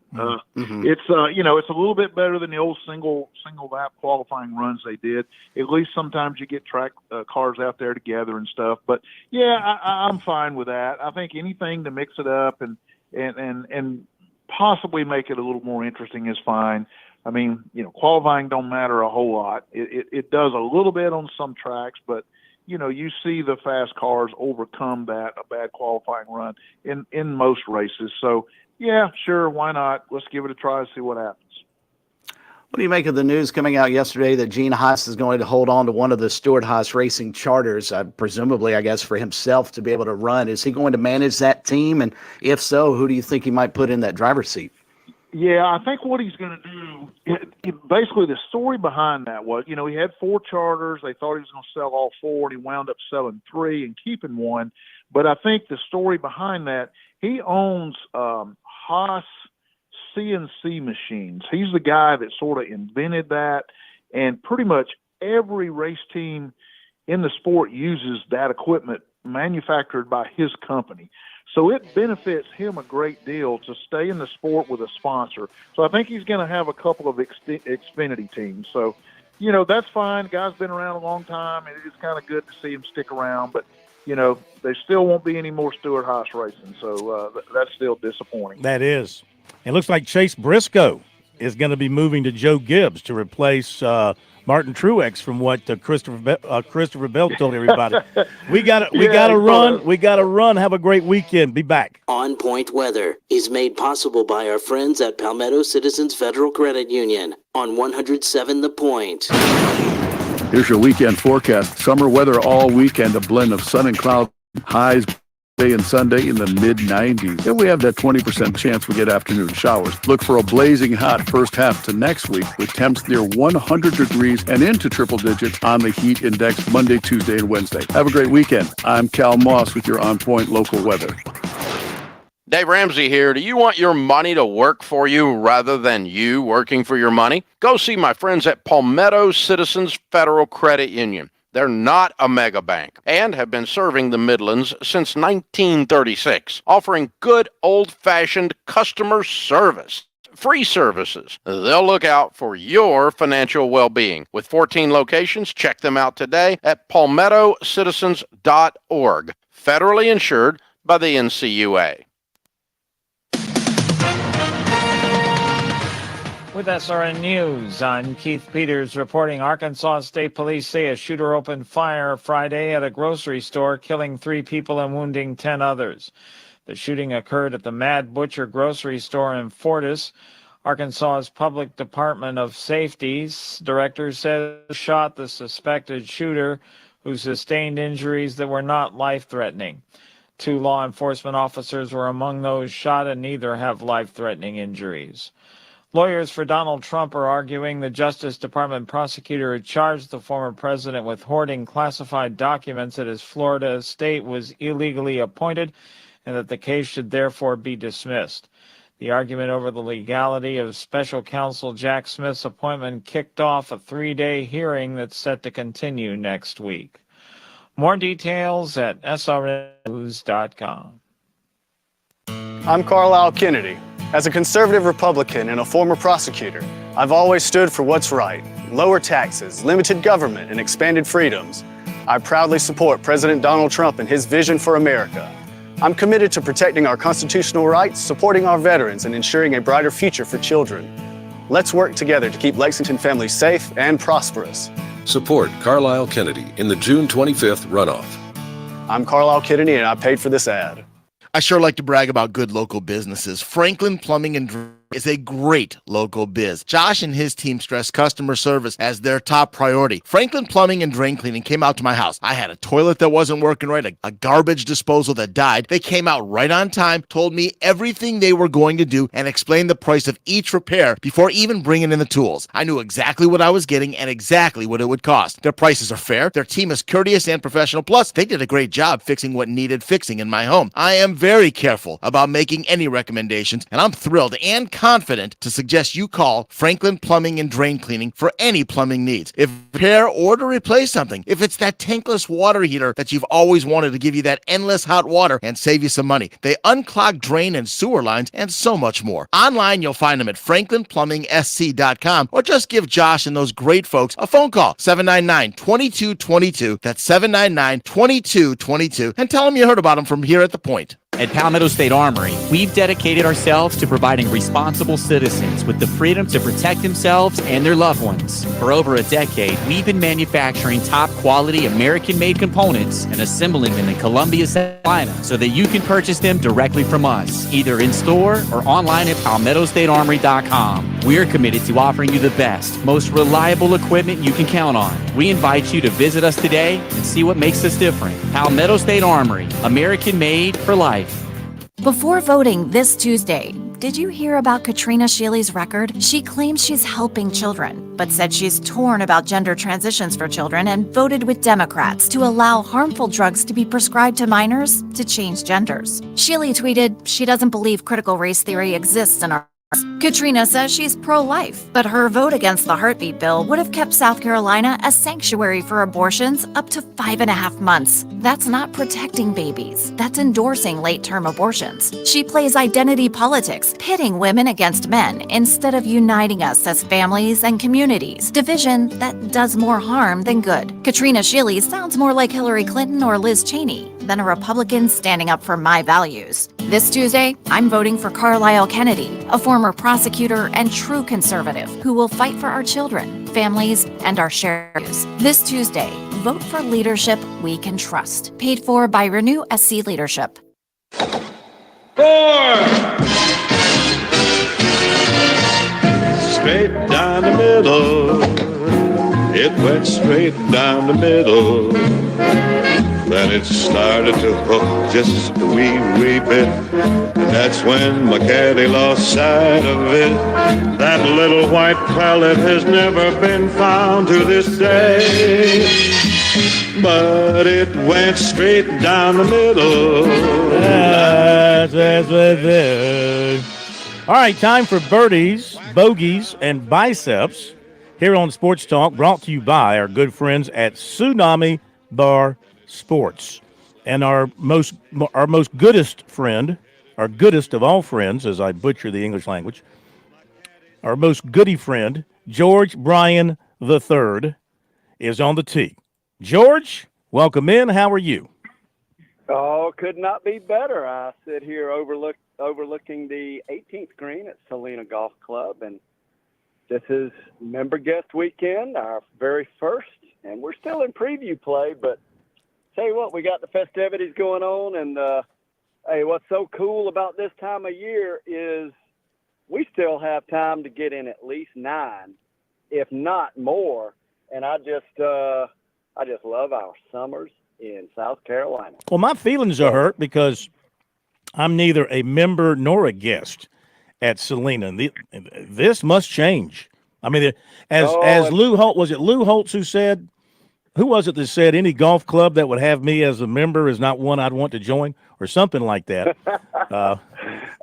It's it's a little bit better than the old single lap qualifying runs they did. At least sometimes you get track cars out there together and stuff. But yeah, I'm fine with that. I think anything to mix it up and possibly make it a little more interesting is fine. I mean, qualifying don't matter a whole lot. It does a little bit on some tracks, but, you see the fast cars overcome a bad qualifying run in most races. So, yeah, sure, why not? Let's give it a try and see what happens. What do you make of the news coming out yesterday that Gene Haas is going to hold on to one of the Stewart-Haas Racing charters, presumably, I guess, for himself to be able to run? Is he going to manage that team? And if so, who do you think he might put in that driver's seat? Yeah, I think what he's going to do, basically the story behind that was, he had 4 charters. They thought he was going to sell all 4, and he wound up selling 3 and keeping 1. But I think the story behind that, he owns Haas CNC machines. He's the guy that sort of invented that, and pretty much every race team in the sport uses that equipment manufactured by his company. So it benefits him a great deal to stay in the sport with a sponsor. So I think he's going to have a couple of Xfinity teams. So, that's fine. Guy's been around a long time, and it's kind of good to see him stick around. But, there still won't be any more Stewart-Haas racing. So that's still disappointing. That is. It looks like Chase Briscoe is going to be moving to Joe Gibbs to replace Martin Truex, from what Christopher Bell told everybody. We got to run. We got to run. Have a great weekend. Be back. On Point Weather is made possible by our friends at Palmetto Citizens Federal Credit Union on 107 The Point. Here's your weekend forecast. Summer weather all weekend, a blend of sun and cloud, highs Saturday and Sunday in the mid-90s. And we have that 20% chance we get afternoon showers. Look for a blazing hot first half to next week with temps near 100 degrees and into triple digits on the heat index Monday, Tuesday, and Wednesday. Have a great weekend. I'm Cal Moss with your on-point local weather. Dave Ramsey here. Do you want your money to work for you rather than you working for your money? Go see my friends at Palmetto Citizens Federal Credit Union. They're not a mega bank and have been serving the Midlands since 1936, offering good old-fashioned customer service. Free services. They'll look out for your financial well-being. With 14 locations, check them out today at palmettocitizens.org. Federally insured by the NCUA. With SRN News, I'm Keith Peters reporting Arkansas State Police say a shooter opened fire Friday at a grocery store, killing 3 people and wounding 10 others. The shooting occurred at the Mad Butcher grocery store in Fortis. Arkansas's Public Department of Safety's director said he shot the suspected shooter, who sustained injuries that were not life-threatening. 2 law enforcement officers were among those shot, and neither have life-threatening injuries. Lawyers for Donald Trump are arguing the Justice Department prosecutor who charged the former president with hoarding classified documents at his Florida estate was illegally appointed, and that the case should therefore be dismissed. The argument over the legality of special counsel Jack Smith's appointment kicked off a 3-day hearing that's set to continue next week. More details at srnnews.com. I'm Carlisle Kennedy. As a conservative Republican and a former prosecutor, I've always stood for what's right: lower taxes, limited government, and expanded freedoms. I proudly support President Donald Trump and his vision for America. I'm committed to protecting our constitutional rights, supporting our veterans, and ensuring a brighter future for children. Let's work together to keep Lexington families safe and prosperous. Support Carlisle Kennedy in the June 25th runoff. I'm Carlisle Kennedy, and I paid for this ad. I sure like to brag about good local businesses. Franklin Plumbing and Drain is a great local biz. Josh and his team stress customer service as their top priority. Franklin Plumbing and Drain Cleaning came out to my house. I had a toilet that wasn't working right, a garbage disposal that died. They came out right on time, told me everything they were going to do, and explained the price of each repair before even bringing in the tools. I knew exactly what I was getting and exactly what it would cost. Their prices are fair, their team is courteous and professional, plus they did a great job fixing what needed fixing in my home. I am very careful about making any recommendations, and I'm thrilled and confident to suggest you call Franklin Plumbing and Drain Cleaning for any plumbing needs. If repair or to replace something, if it's that tankless water heater that you've always wanted to give you that endless hot water and save you some money. They unclog drain and sewer lines and so much more. Online, you'll find them at franklinplumbing.sc.com, or just give Josh and those great folks a phone call, 799-2222. That's 799-2222, and tell them you heard about them from here at The Point. At Palmetto State Armory, we've dedicated ourselves to providing responsible citizens with the freedom to protect themselves and their loved ones. For over a decade, we've been manufacturing top-quality American-made components and assembling them in Columbia, South Carolina, so that you can purchase them directly from us, either in-store or online at PalmettoStateArmory.com. We're committed to offering you the best, most reliable equipment you can count on. We invite you to visit us today and see what makes us different. Palmetto State Armory, American-made for life. Before voting this Tuesday, did you hear about Katrina Shealy's record? She claims she's helping children, but said she's torn about gender transitions for children and voted with Democrats to allow harmful drugs to be prescribed to minors to change genders. Shealy tweeted she doesn't believe critical race theory exists in our Katrina says she's pro-life, but her vote against the heartbeat bill would have kept South Carolina a sanctuary for abortions up to 5.5 months. That's not protecting babies. That's endorsing late-term abortions. She plays identity politics, pitting women against men instead of uniting us as families and communities. Division that does more harm than good. Katrina Shealy sounds more like Hillary Clinton or Liz Cheney than a Republican standing up for my values. This Tuesday, I'm voting for Carlisle Kennedy, a former prosecutor and true conservative who will fight for our children, families, and our shared values. This Tuesday, vote for leadership we can trust. Paid for by Renew SC Leadership. 4. Straight down the middle. It went straight down the middle. Then it started to hook just a wee bit. And that's when my caddy lost sight of it. That little white pellet has never been found to this day. But it went straight down the middle. All right, time for birdies, bogeys, and biceps here on Sports Talk, brought to you by our good friends at Tsunami Bar Sports. And our most goodest friend, our goodest of all friends, as I butcher the English language, our most goody friend, George Bryan III, is on the tee. George, welcome in. How are you? Oh, could not be better. I sit here overlooking the 18th green at Salina Golf Club, and this is member guest weekend, our very first, and we're still in preview play, but tell you what, we got the festivities going on, and hey, what's so cool about this time of year is we still have time to get in at least 9, if not more, and I just love our summers in South Carolina. Well, my feelings are hurt because I'm neither a member nor a guest at Salina. This must change. I mean, as Lou Holt, was it Lou Holtz who said, who was it that said any golf club that would have me as a member is not one I'd want to join, or something like that?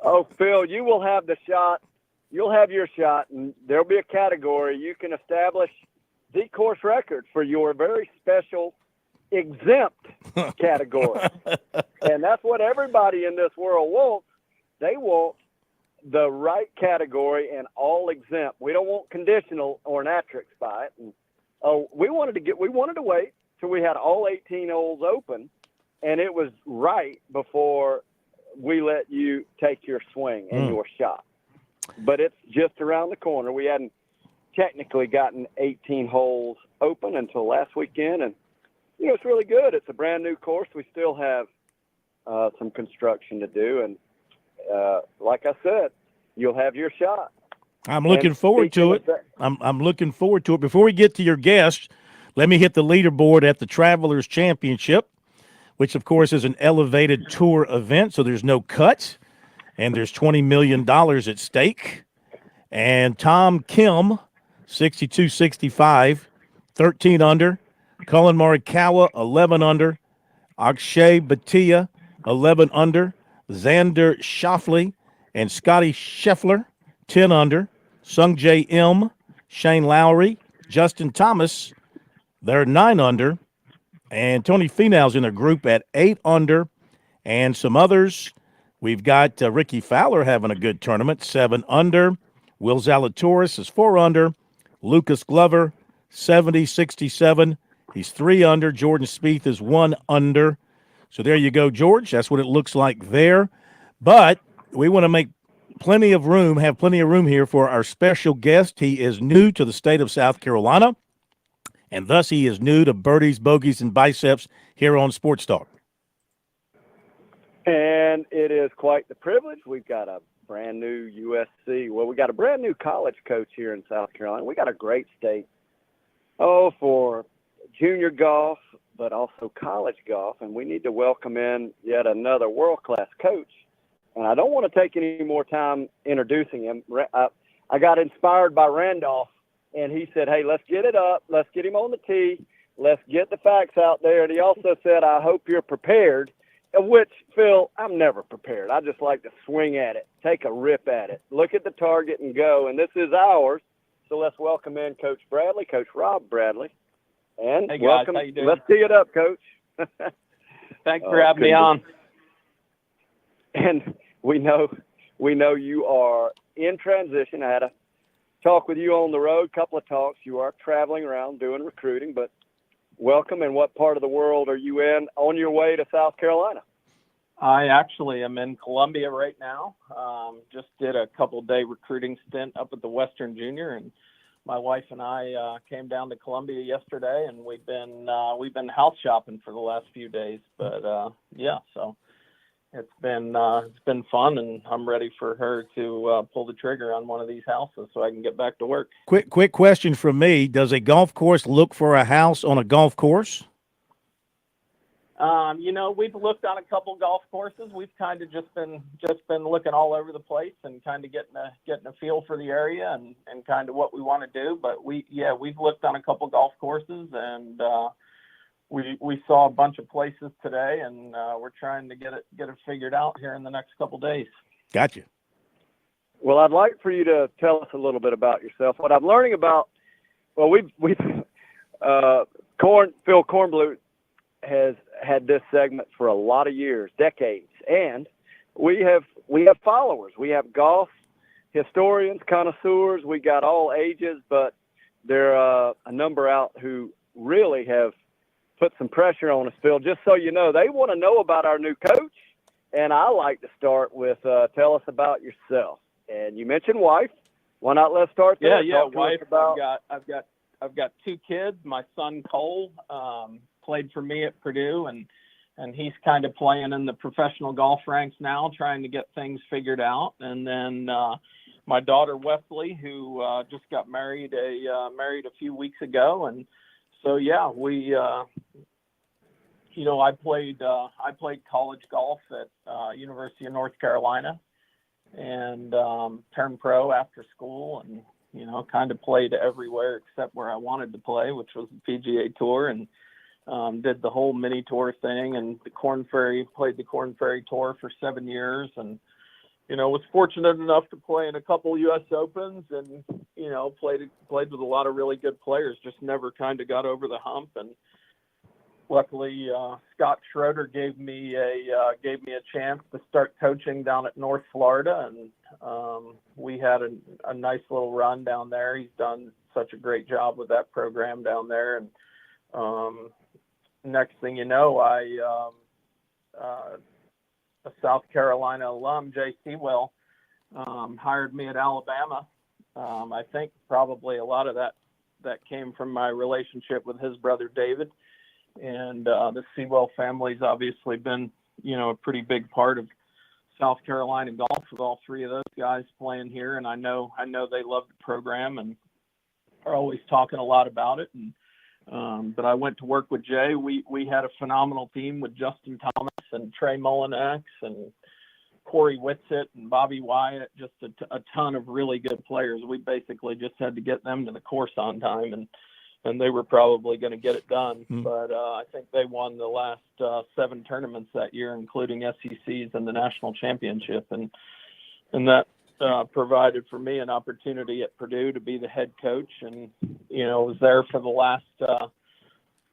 Oh, Phil, you will have the shot. You'll have your shot, and there'll be a category. You can establish the course record for your very special exempt category. And that's what everybody in this world wants. They want the right category and all exempt. We don't want conditional or an asterisk by it. And we wanted to wait till we had all 18 holes open, and it was right before we let you take your swing and your shot. But it's just around the corner. We hadn't technically gotten 18 holes open until last weekend, and you know, it's really good. It's a brand new course. We still have some construction to do, and like I said, you'll have your shot. I'm looking forward to it. I'm looking forward to it. Before we get to your guest, let me hit the leaderboard at the Travelers Championship, which, of course, is an elevated tour event, so there's no cut, and there's $20 million at stake. And Tom Kim, 62-65, 13 under. Colin Morikawa, 11 under. Akshay Bhatia, 11 under. Xander Schauffele and Scotty Scheffler, 10 under. Sungjae M, Shane Lowry, Justin Thomas, they're 9 under. And Tony Finau's in their group at 8 under. And some others, we've got Ricky Fowler having a good tournament, 7 under. Will Zalatoris is 4 under. Lucas Glover, 70-67. He's 3 under. Jordan Spieth is 1 under. So there you go, George. That's what it looks like there. But we want to make plenty of room here for our special guest. He is new to the state of South Carolina, and thus he is new to birdies, bogeys, and biceps here on Sports Talk. And it is quite the privilege. We've got a brand new USC. Well, we got a brand new college coach here in South Carolina. We got a great state, for junior golf, but also college golf. And we need to welcome in yet another world-class coach. And I don't want to take any more time introducing him. I got inspired by Randolph, and he said, hey, let's get it up. Let's get him on the tee. Let's get the facts out there. And he also said, I hope you're prepared, which, Phil, I'm never prepared. I just like to swing at it, take a rip at it, look at the target and go. And this is ours. So let's welcome in Coach Bradley, Coach Rob Bradley. And hey guys, welcome. How you doing? Let's tee it up, Coach. Thanks for having me on. And we know you are in transition. I had a talk with you on the road, a couple of talks. You are traveling around doing recruiting, but welcome. And what part of the world are you in on your way to South Carolina? I actually am in Columbia right now. Just did a couple-day recruiting stint up at the Western Junior, and my wife and I came down to Columbia yesterday, and we've been house shopping for the last few days. But so it's been fun, and I'm ready for her to pull the trigger on one of these houses so I can get back to work. Quick question from me: does a golf course look for a house on a golf course? We've looked on a couple golf courses. We've kind of just been looking all over the place and kind of getting a feel for the area and kind of what we want to do. But we've looked on a couple golf courses, and we saw a bunch of places today, and we're trying to get it figured out here in the next couple days. Gotcha. Well, I'd like for you to tell us a little bit about yourself. What I'm learning about, well, Phil Kornblut has had this segment for a lot of years, decades, and we have followers. We have golf historians, connoisseurs. We got all ages, but there are a number out who really have put some pressure on us, Phil. Just so you know, they want to know about our new coach, and I like to start with tell us about yourself. And you mentioned wife. Why not? Let's start there. Yeah, wife. I've got two kids. My son Cole played for me at Purdue, and he's kind of playing in the professional golf ranks now, trying to get things figured out. And then my daughter Wesley, who just got married a few weeks ago, and so yeah, we I played college golf at University of North Carolina, and turned pro after school, and kind of played everywhere except where I wanted to play, which was the PGA Tour, and did the whole mini tour thing, and played the Corn Ferry Tour for 7 years, and was fortunate enough to play in a couple U.S. Opens, and played with a lot of really good players. Just never kind of got over the hump, and luckily Scott Schroeder gave me a chance to start coaching down at North Florida, and we had a nice little run down there. He's done such a great job with that program down there, and next thing you know, a South Carolina alum, Jay Sewell, hired me at Alabama. I think probably a lot of that came from my relationship with his brother David. And the Sewell family's obviously been, a pretty big part of South Carolina golf, with all three of those guys playing here. And I know they love the program and are always talking a lot about it. And but I went to work with Jay. We had a phenomenal team with Justin Thomas and Trey Mullinax and Corey Whitsitt and Bobby Wyatt, just a ton of really good players. We basically just had to get them to the course on time, and they were probably going to get it done. But I think they won the last 7 tournaments that year, including SECs and the national championship. And that provided for me an opportunity at Purdue to be the head coach, and was there for the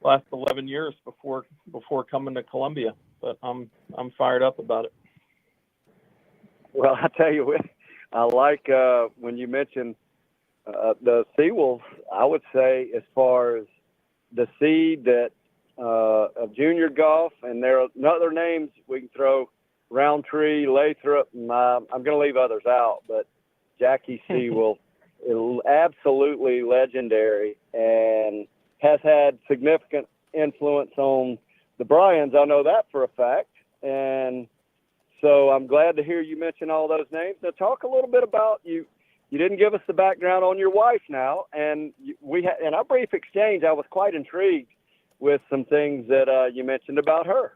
last 11 years before coming to Columbia. But I'm fired up about it. Well, I tell you what, I like when you mentioned the Sewells. I would say, as far as the seed that of junior golf, and there are other names we can throw: Roundtree, Lathrop, and I'm going to leave others out, but Jackie Sewell is absolutely legendary and has had significant influence on the Bryans. I know that for a fact, and so I'm glad to hear you mention all those names. Now, talk a little bit about you. You didn't give us the background on your wife now, and in our brief exchange, I was quite intrigued with some things that you mentioned about her.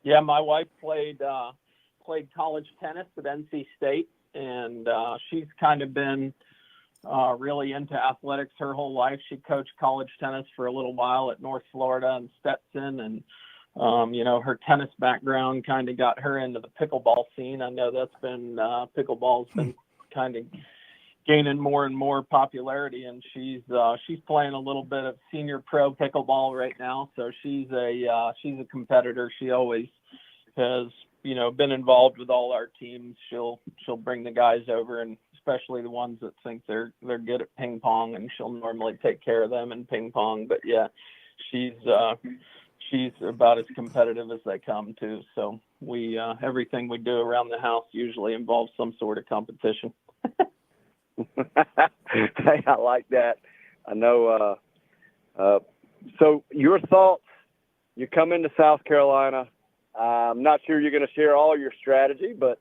Yeah, my wife played college tennis at NC State, and she's kind of been really into athletics her whole life. She coached college tennis for a little while at North Florida and Stetson, and her tennis background kind of got her into the pickleball scene. I know that's been pickleball's been kind of gaining more and more popularity, and she's playing a little bit of senior pro pickleball right now. So she's a competitor. She always has been involved with all our teams. She'll bring the guys over, and especially the ones that think they're good at ping pong, and she'll normally take care of them in ping pong. But yeah, she's about as competitive as they come too. So we everything we do around the house usually involves some sort of competition. Hey, I like that. I know. So your thoughts, you come into South Carolina. I'm not sure you're going to share all your strategy, but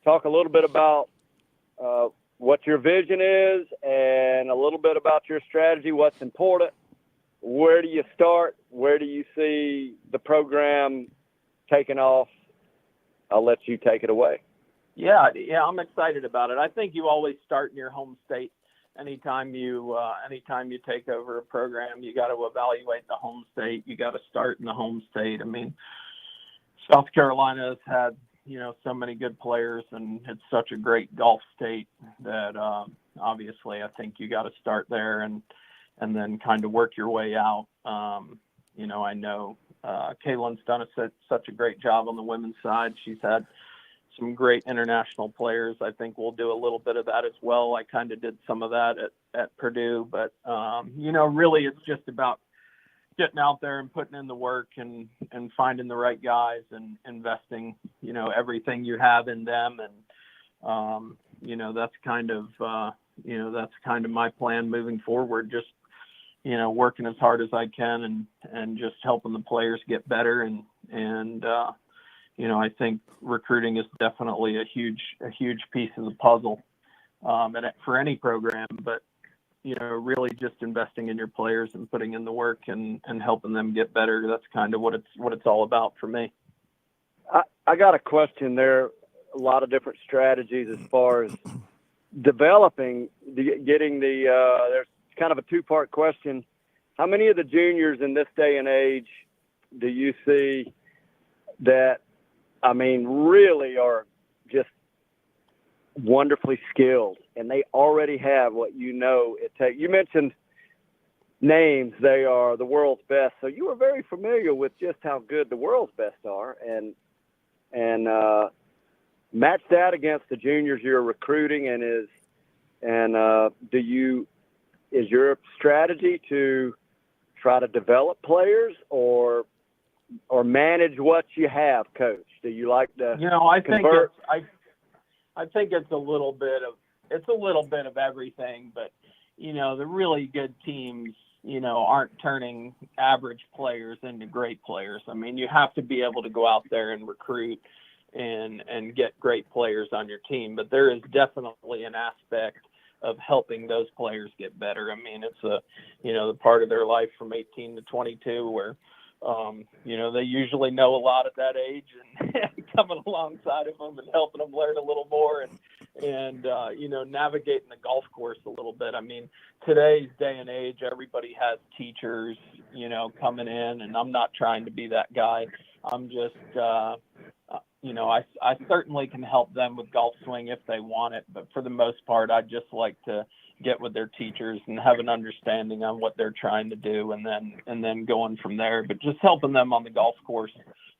talk a little bit about what your vision is and a little bit about your strategy, what's important, where do you start? Where do you see the program taking off? I'll let you take it away. Yeah, I'm excited about it. I think you always start in your home state. Anytime you take over a program, you got to evaluate the home state. You got to start in the home state. I mean, South Carolina has had, so many good players, and it's such a great golf state that obviously I think you got to start there and then kind of work your way out. I know Kaylin's done such a great job on the women's side. She's had some great international players. I think we'll do a little bit of that as well. I kind of did some of that at Purdue, but really it's just about getting out there and putting in the work and finding the right guys and investing, everything you have in them. And, that's kind of my plan moving forward. Just, working as hard as I can and just helping the players get better. And I think recruiting is definitely a huge piece of the puzzle for any program, but really just investing in your players and putting in the work and helping them get better. That's kind of what it's all about for me. I got a question there. A lot of different strategies as far as developing, there's kind of a two-part question. How many of the juniors in this day and age do you see that, really are just wonderfully skilled, and they already have what it takes? You mentioned names. They are the world's best. So you are very familiar with just how good the world's best are, and match that against the juniors you're recruiting, is your strategy to try to develop players or manage what you have, Coach? Do you like to convert? I think it's a little bit of everything, but the really good teams, aren't turning average players into great players. You have to be able to go out there and recruit and get great players on your team, but there is definitely an aspect of helping those players get better. It's the part of their life from 18 to 22 where they usually know a lot at that age, and coming alongside of them and helping them learn a little more and navigating the golf course a little bit. Today's day and age, everybody has teachers, coming in, and I'm not trying to be that guy. I'm just, I certainly can help them with golf swing if they want it, but for the most part, I just like to get with their teachers and have an understanding on what they're trying to do, and then going from there. But just helping them on the golf course,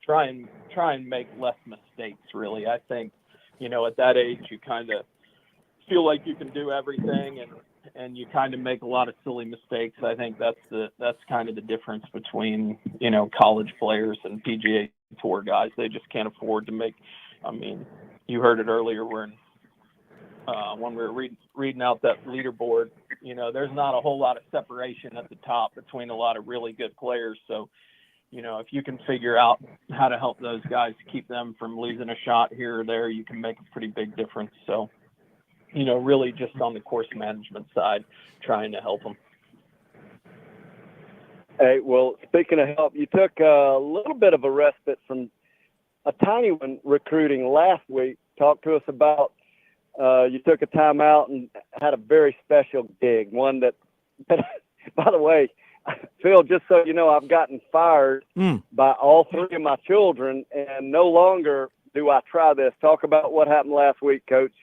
try and make less mistakes. Really, I think at that age you kind of feel like you can do everything, and you kind of make a lot of silly mistakes. I think that's kind of the difference between college players and PGA Tour guys. They just can't afford to make. You heard it earlier. When we were reading out that leaderboard, there's not a whole lot of separation at the top between a lot of really good players. So, if you can figure out how to help those guys, keep them from losing a shot here or there, you can make a pretty big difference. So, really just on the course management side, trying to help them. Hey, well, speaking of help, you took a little bit of a respite from a tiny one recruiting last week. Talk to us about you took a time out and had a very special gig, one that, by the way, Phil, just so you know, I've gotten fired by all three of my children, and no longer do I try this. Talk about what happened last week, Coach.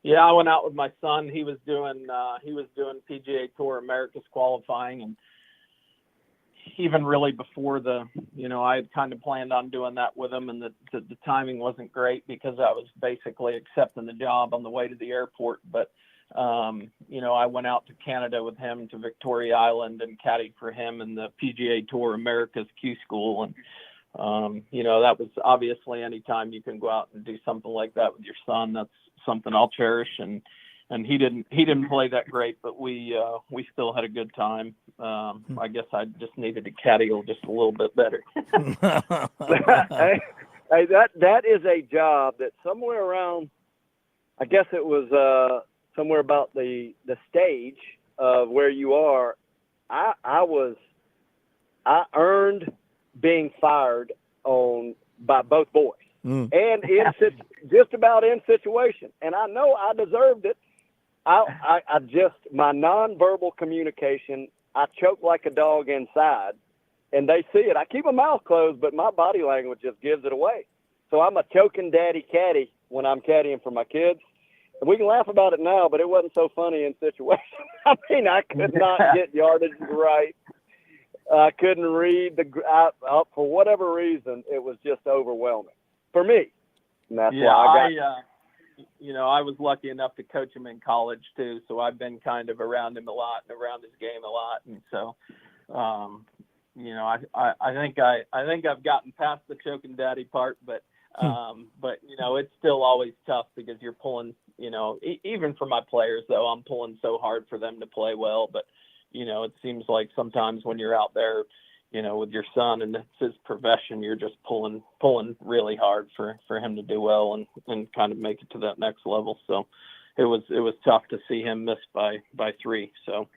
Yeah, I went out with my son. He was doing PGA Tour America's qualifying, and even really before I had kind of planned on doing that with him, and the timing wasn't great because I was basically accepting the job on the way to the airport. But, I went out to Canada with him to Victoria Island and caddied for him in the PGA Tour America's Q School. And, that was obviously anytime you can go out and do something like that with your son, that's something I'll cherish. And he didn't play that great, but we still had a good time. I guess I just needed to caddy just a little bit better. Hey, that is a job that somewhere around, I guess it was somewhere about the stage of where you are. I was I earned being fired by both boys, and just about in situation. And I know I deserved it. I just, my nonverbal communication, I choke like a dog inside, and they see it. I keep my mouth closed, but my body language just gives it away. So I'm a choking daddy caddy when I'm caddying for my kids. And we can laugh about it now, but it wasn't so funny in situation. I mean, I could not get yardage right. I couldn't read for whatever reason. It was just overwhelming for me. And that's why I was lucky enough to coach him in college too. So I've been kind of around him a lot and around his game a lot. And so, I think I've gotten past the choking daddy part, but it's still always tough because you're pulling, even for my players though, I'm pulling so hard for them to play well, but it seems like sometimes when you're out there, with your son and it's his profession, you're just pulling really hard for him to do well and kind of make it to that next level. So it was tough to see him miss by 3. So.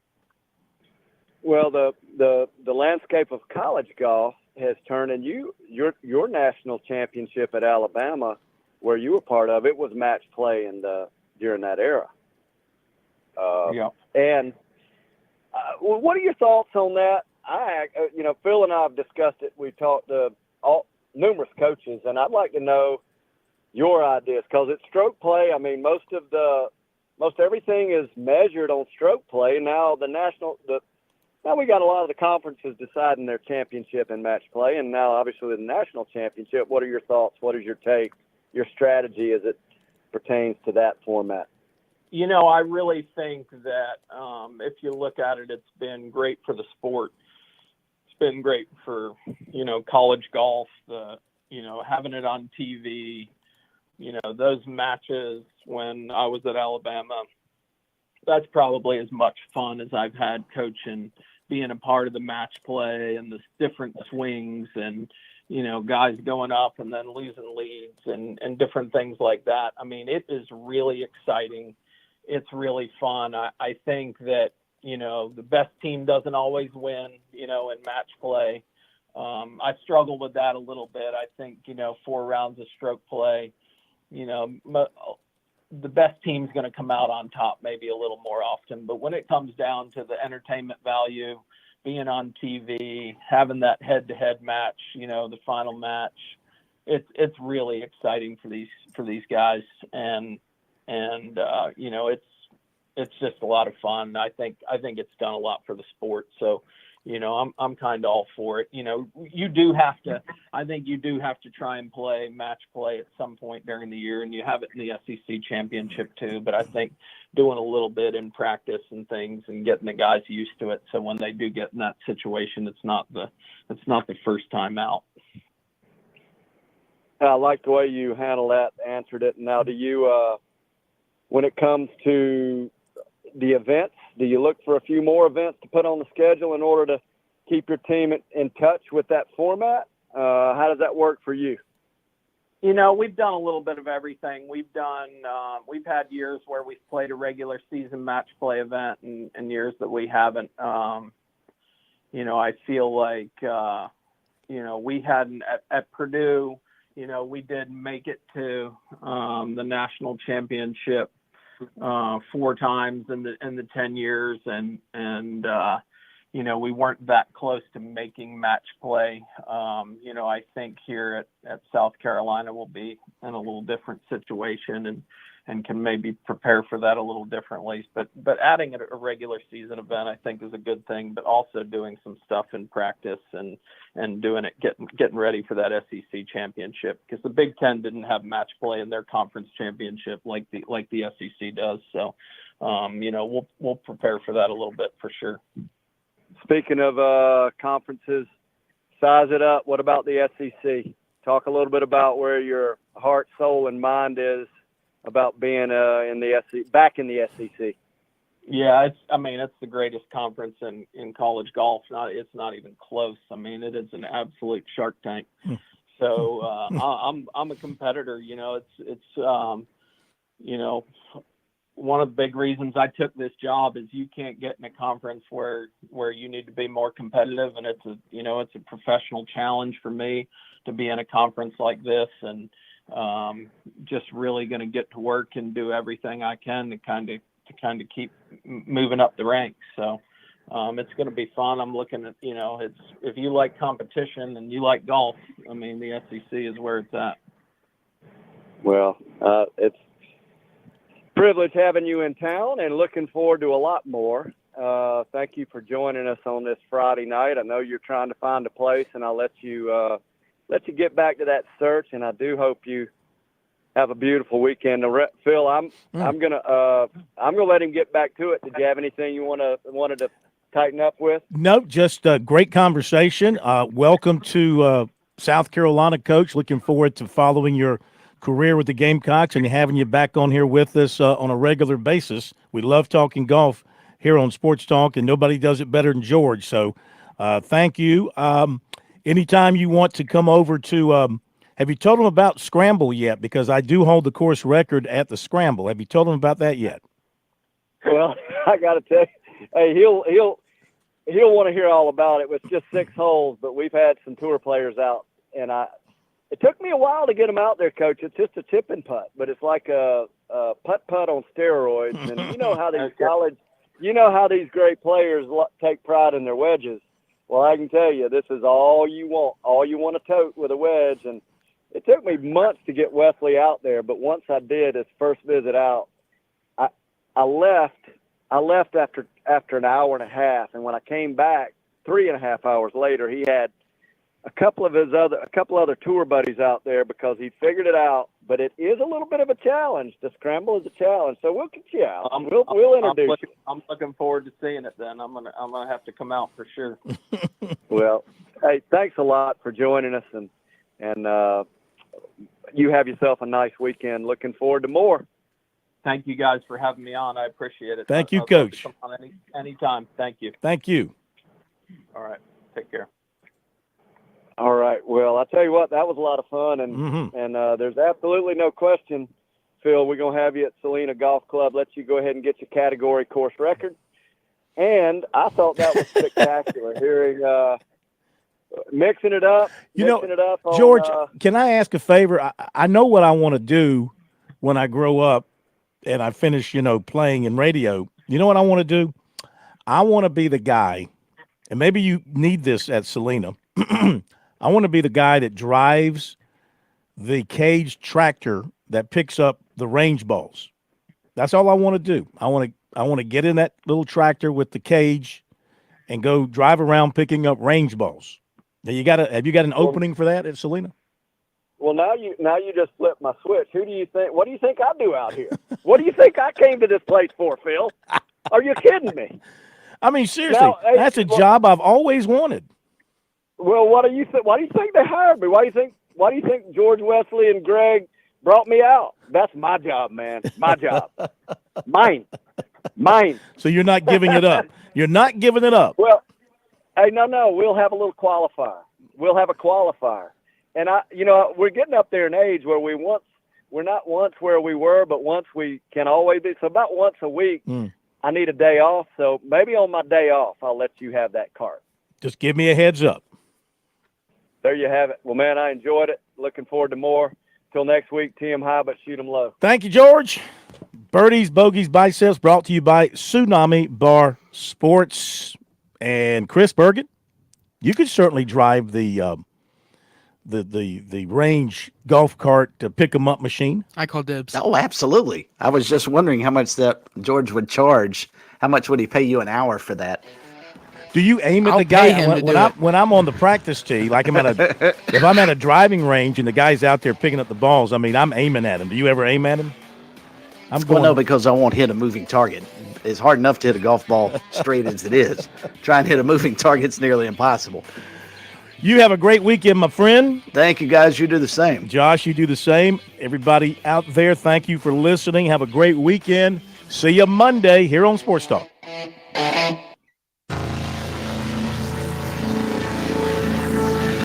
Well, the landscape of college golf has turned, and your national championship at Alabama, where you were part of, it was match play during that era. And what are your thoughts on that? Phil and I have discussed it. We talked to numerous coaches, and I'd like to know your ideas because it's stroke play. I mean, most everything is measured on stroke play. Now now we got a lot of the conferences deciding their championship in match play, and now obviously the national championship. What are your thoughts? What is your take, your strategy as it pertains to that format? I really think that if you look at it, it's been great for the sport. It's been great for, college golf, having it on TV, those matches when I was at Alabama, that's probably as much fun as I've had coaching, being a part of the match play and the different swings and, guys going up and then losing leads and different things like that. I mean, it is really exciting. It's really fun. I think that, the best team doesn't always win, in match play. I struggle with that a little bit. I think, 4 rounds of stroke play, the best team's going to come out on top maybe a little more often. But when it comes down to the entertainment value, being on TV, having that head-to-head match, the final match, it's really exciting for these guys. And it's just a lot of fun. I think it's done a lot for the sport. So, I'm kind of all for it. You do have to try and play match play at some point during the year, and you have it in the SEC championship too. But I think doing a little bit in practice and things and getting the guys used to it, so when they do get in that situation, it's not the first time out. I like the way you handled that, answered it. Now, do you, when it comes to the events, do you look for a few more events to put on the schedule in order to keep your team in touch with that format? How does that work for you? We've done a little bit of everything. We've had years where we've played a regular season match play event and years that we haven't. I feel like, we hadn't at Purdue, we did make it to the national championship 4 times in the 10 years, and we weren't that close to making match play. I think here at South Carolina we'll be in a little different situation and can maybe prepare for that a little differently. But adding a regular season event I think is a good thing, but also doing some stuff in practice and doing it, getting ready for that SEC championship, because the Big Ten didn't have match play in their conference championship like the SEC does. So, we'll prepare for that a little bit for sure. Speaking of conferences, size it up. What about the SEC? Talk a little bit about where your heart, soul, and mind is about being back in the SEC. Yeah, it's the greatest conference in college golf. It's not even close. I mean, it is an absolute shark tank. So I'm a competitor. one of the big reasons I took this job is you can't get in a conference where you need to be more competitive, and it's a professional challenge for me to be in a conference like this, and just really going to get to work and do everything I can to kind of keep moving up the ranks. So it's going to be fun. I'm looking at, if you like competition and you like golf, I mean, the SEC is where it's at. Well, it's a privilege having you in town and looking forward to a lot more. Thank you for joining us on this Friday night. I know you're trying to find a place, and I'll let you get back to that search, and I do hope you have a beautiful weekend. Phil, I'm gonna let him get back to it. Did you have anything you wanted to tighten up with? No, just a great conversation. Welcome to South Carolina, Coach. Looking forward to following your career with the Gamecocks and having you back on here with us on a regular basis. We love talking golf here on Sports Talk, and nobody does it better than George. So thank you. Anytime you want to come over to have you told him about Scramble yet? Because I do hold the course record at the Scramble. Have you told him about that yet? Well, I got to tell you, hey, he'll want to hear all about it. It's just 6 holes, but we've had some tour players out, and it took me a while to get them out there, Coach. It's just a tip and putt, but it's like a putt on steroids. And you know how these great players take pride in their wedges. Well, I can tell you, this is all you want to tote with a wedge. And it took me months to get Wesley out there, but once I did his first visit out, I left after an hour and a half, and when I came back 3.5 hours later, he had a couple other tour buddies out there because he figured it out. But it is a little bit of a challenge. The Scramble is a challenge, so we'll get you out. We'll introduce you. I'm looking forward to seeing it. Then I'm gonna have to come out for sure. Well, hey, thanks a lot for joining us, and you have yourself a nice weekend. Looking forward to more. Thank you guys for having me on. I appreciate it. Thank you, I'd love to Coach. come on anytime. Thank you. Thank you. All right. Take care. All right. Well, I'll tell you what, that was a lot of fun, and there's absolutely no question, Phil, we're going to have you at Salina Golf Club, let you go ahead and get your category course record. And I thought that was spectacular, hearing mixing it up. On, George, can I ask a favor? I know what I want to do when I grow up and I finish, playing in radio. You know what I want to do? I want to be the guy, and maybe you need this at Salina. I want to be the guy that drives the cage tractor that picks up the range balls. That's all I want to do. I want to get in that little tractor with the cage and go drive around picking up range balls. Now have you got an opening for that at Salina? Well, now you just flipped my switch. What do you think I do out here? What do you think I came to this place for, Phil? Are you kidding me? I mean, seriously, that's a job I've always wanted. Well, why do you think they hired me? Why do you think George Wesley and Greg brought me out? That's my job, man. My job. Mine. So you're not giving it up. You're not giving it up. Well, hey, no. We'll have a little qualifier. We'll have a qualifier. And we're getting up there in age where we're not once where we were, but once we can always be. So about once a week, I need a day off. So maybe on my day off, I'll let you have that cart. Just give me a heads up. There you have it. Well, man, I enjoyed it. Looking forward to more. Till next week, tee 'em high, but shoot 'em low. Thank you, George. Birdies, bogeys, biceps brought to you by Tsunami Bar Sports. And Chris Bergen, you could certainly drive the range golf cart to pick 'em up machine. I call dibs. Oh, absolutely. I was just wondering how much that George would charge. How much would he pay you an hour for that? Do you aim at I'll the pay guy him to when I'm on the practice tee? Like if I'm at a driving range and the guy's out there picking up the balls, I mean, I'm aiming at him. Do you ever aim at him? Well, no, because I won't hit a moving target. It's hard enough to hit a golf ball straight as it is. Try and hit a moving target's nearly impossible. You have a great weekend, my friend. Thank you, guys. You do the same. Josh, you do the same. Everybody out there, thank you for listening. Have a great weekend. See you Monday here on Sports Talk.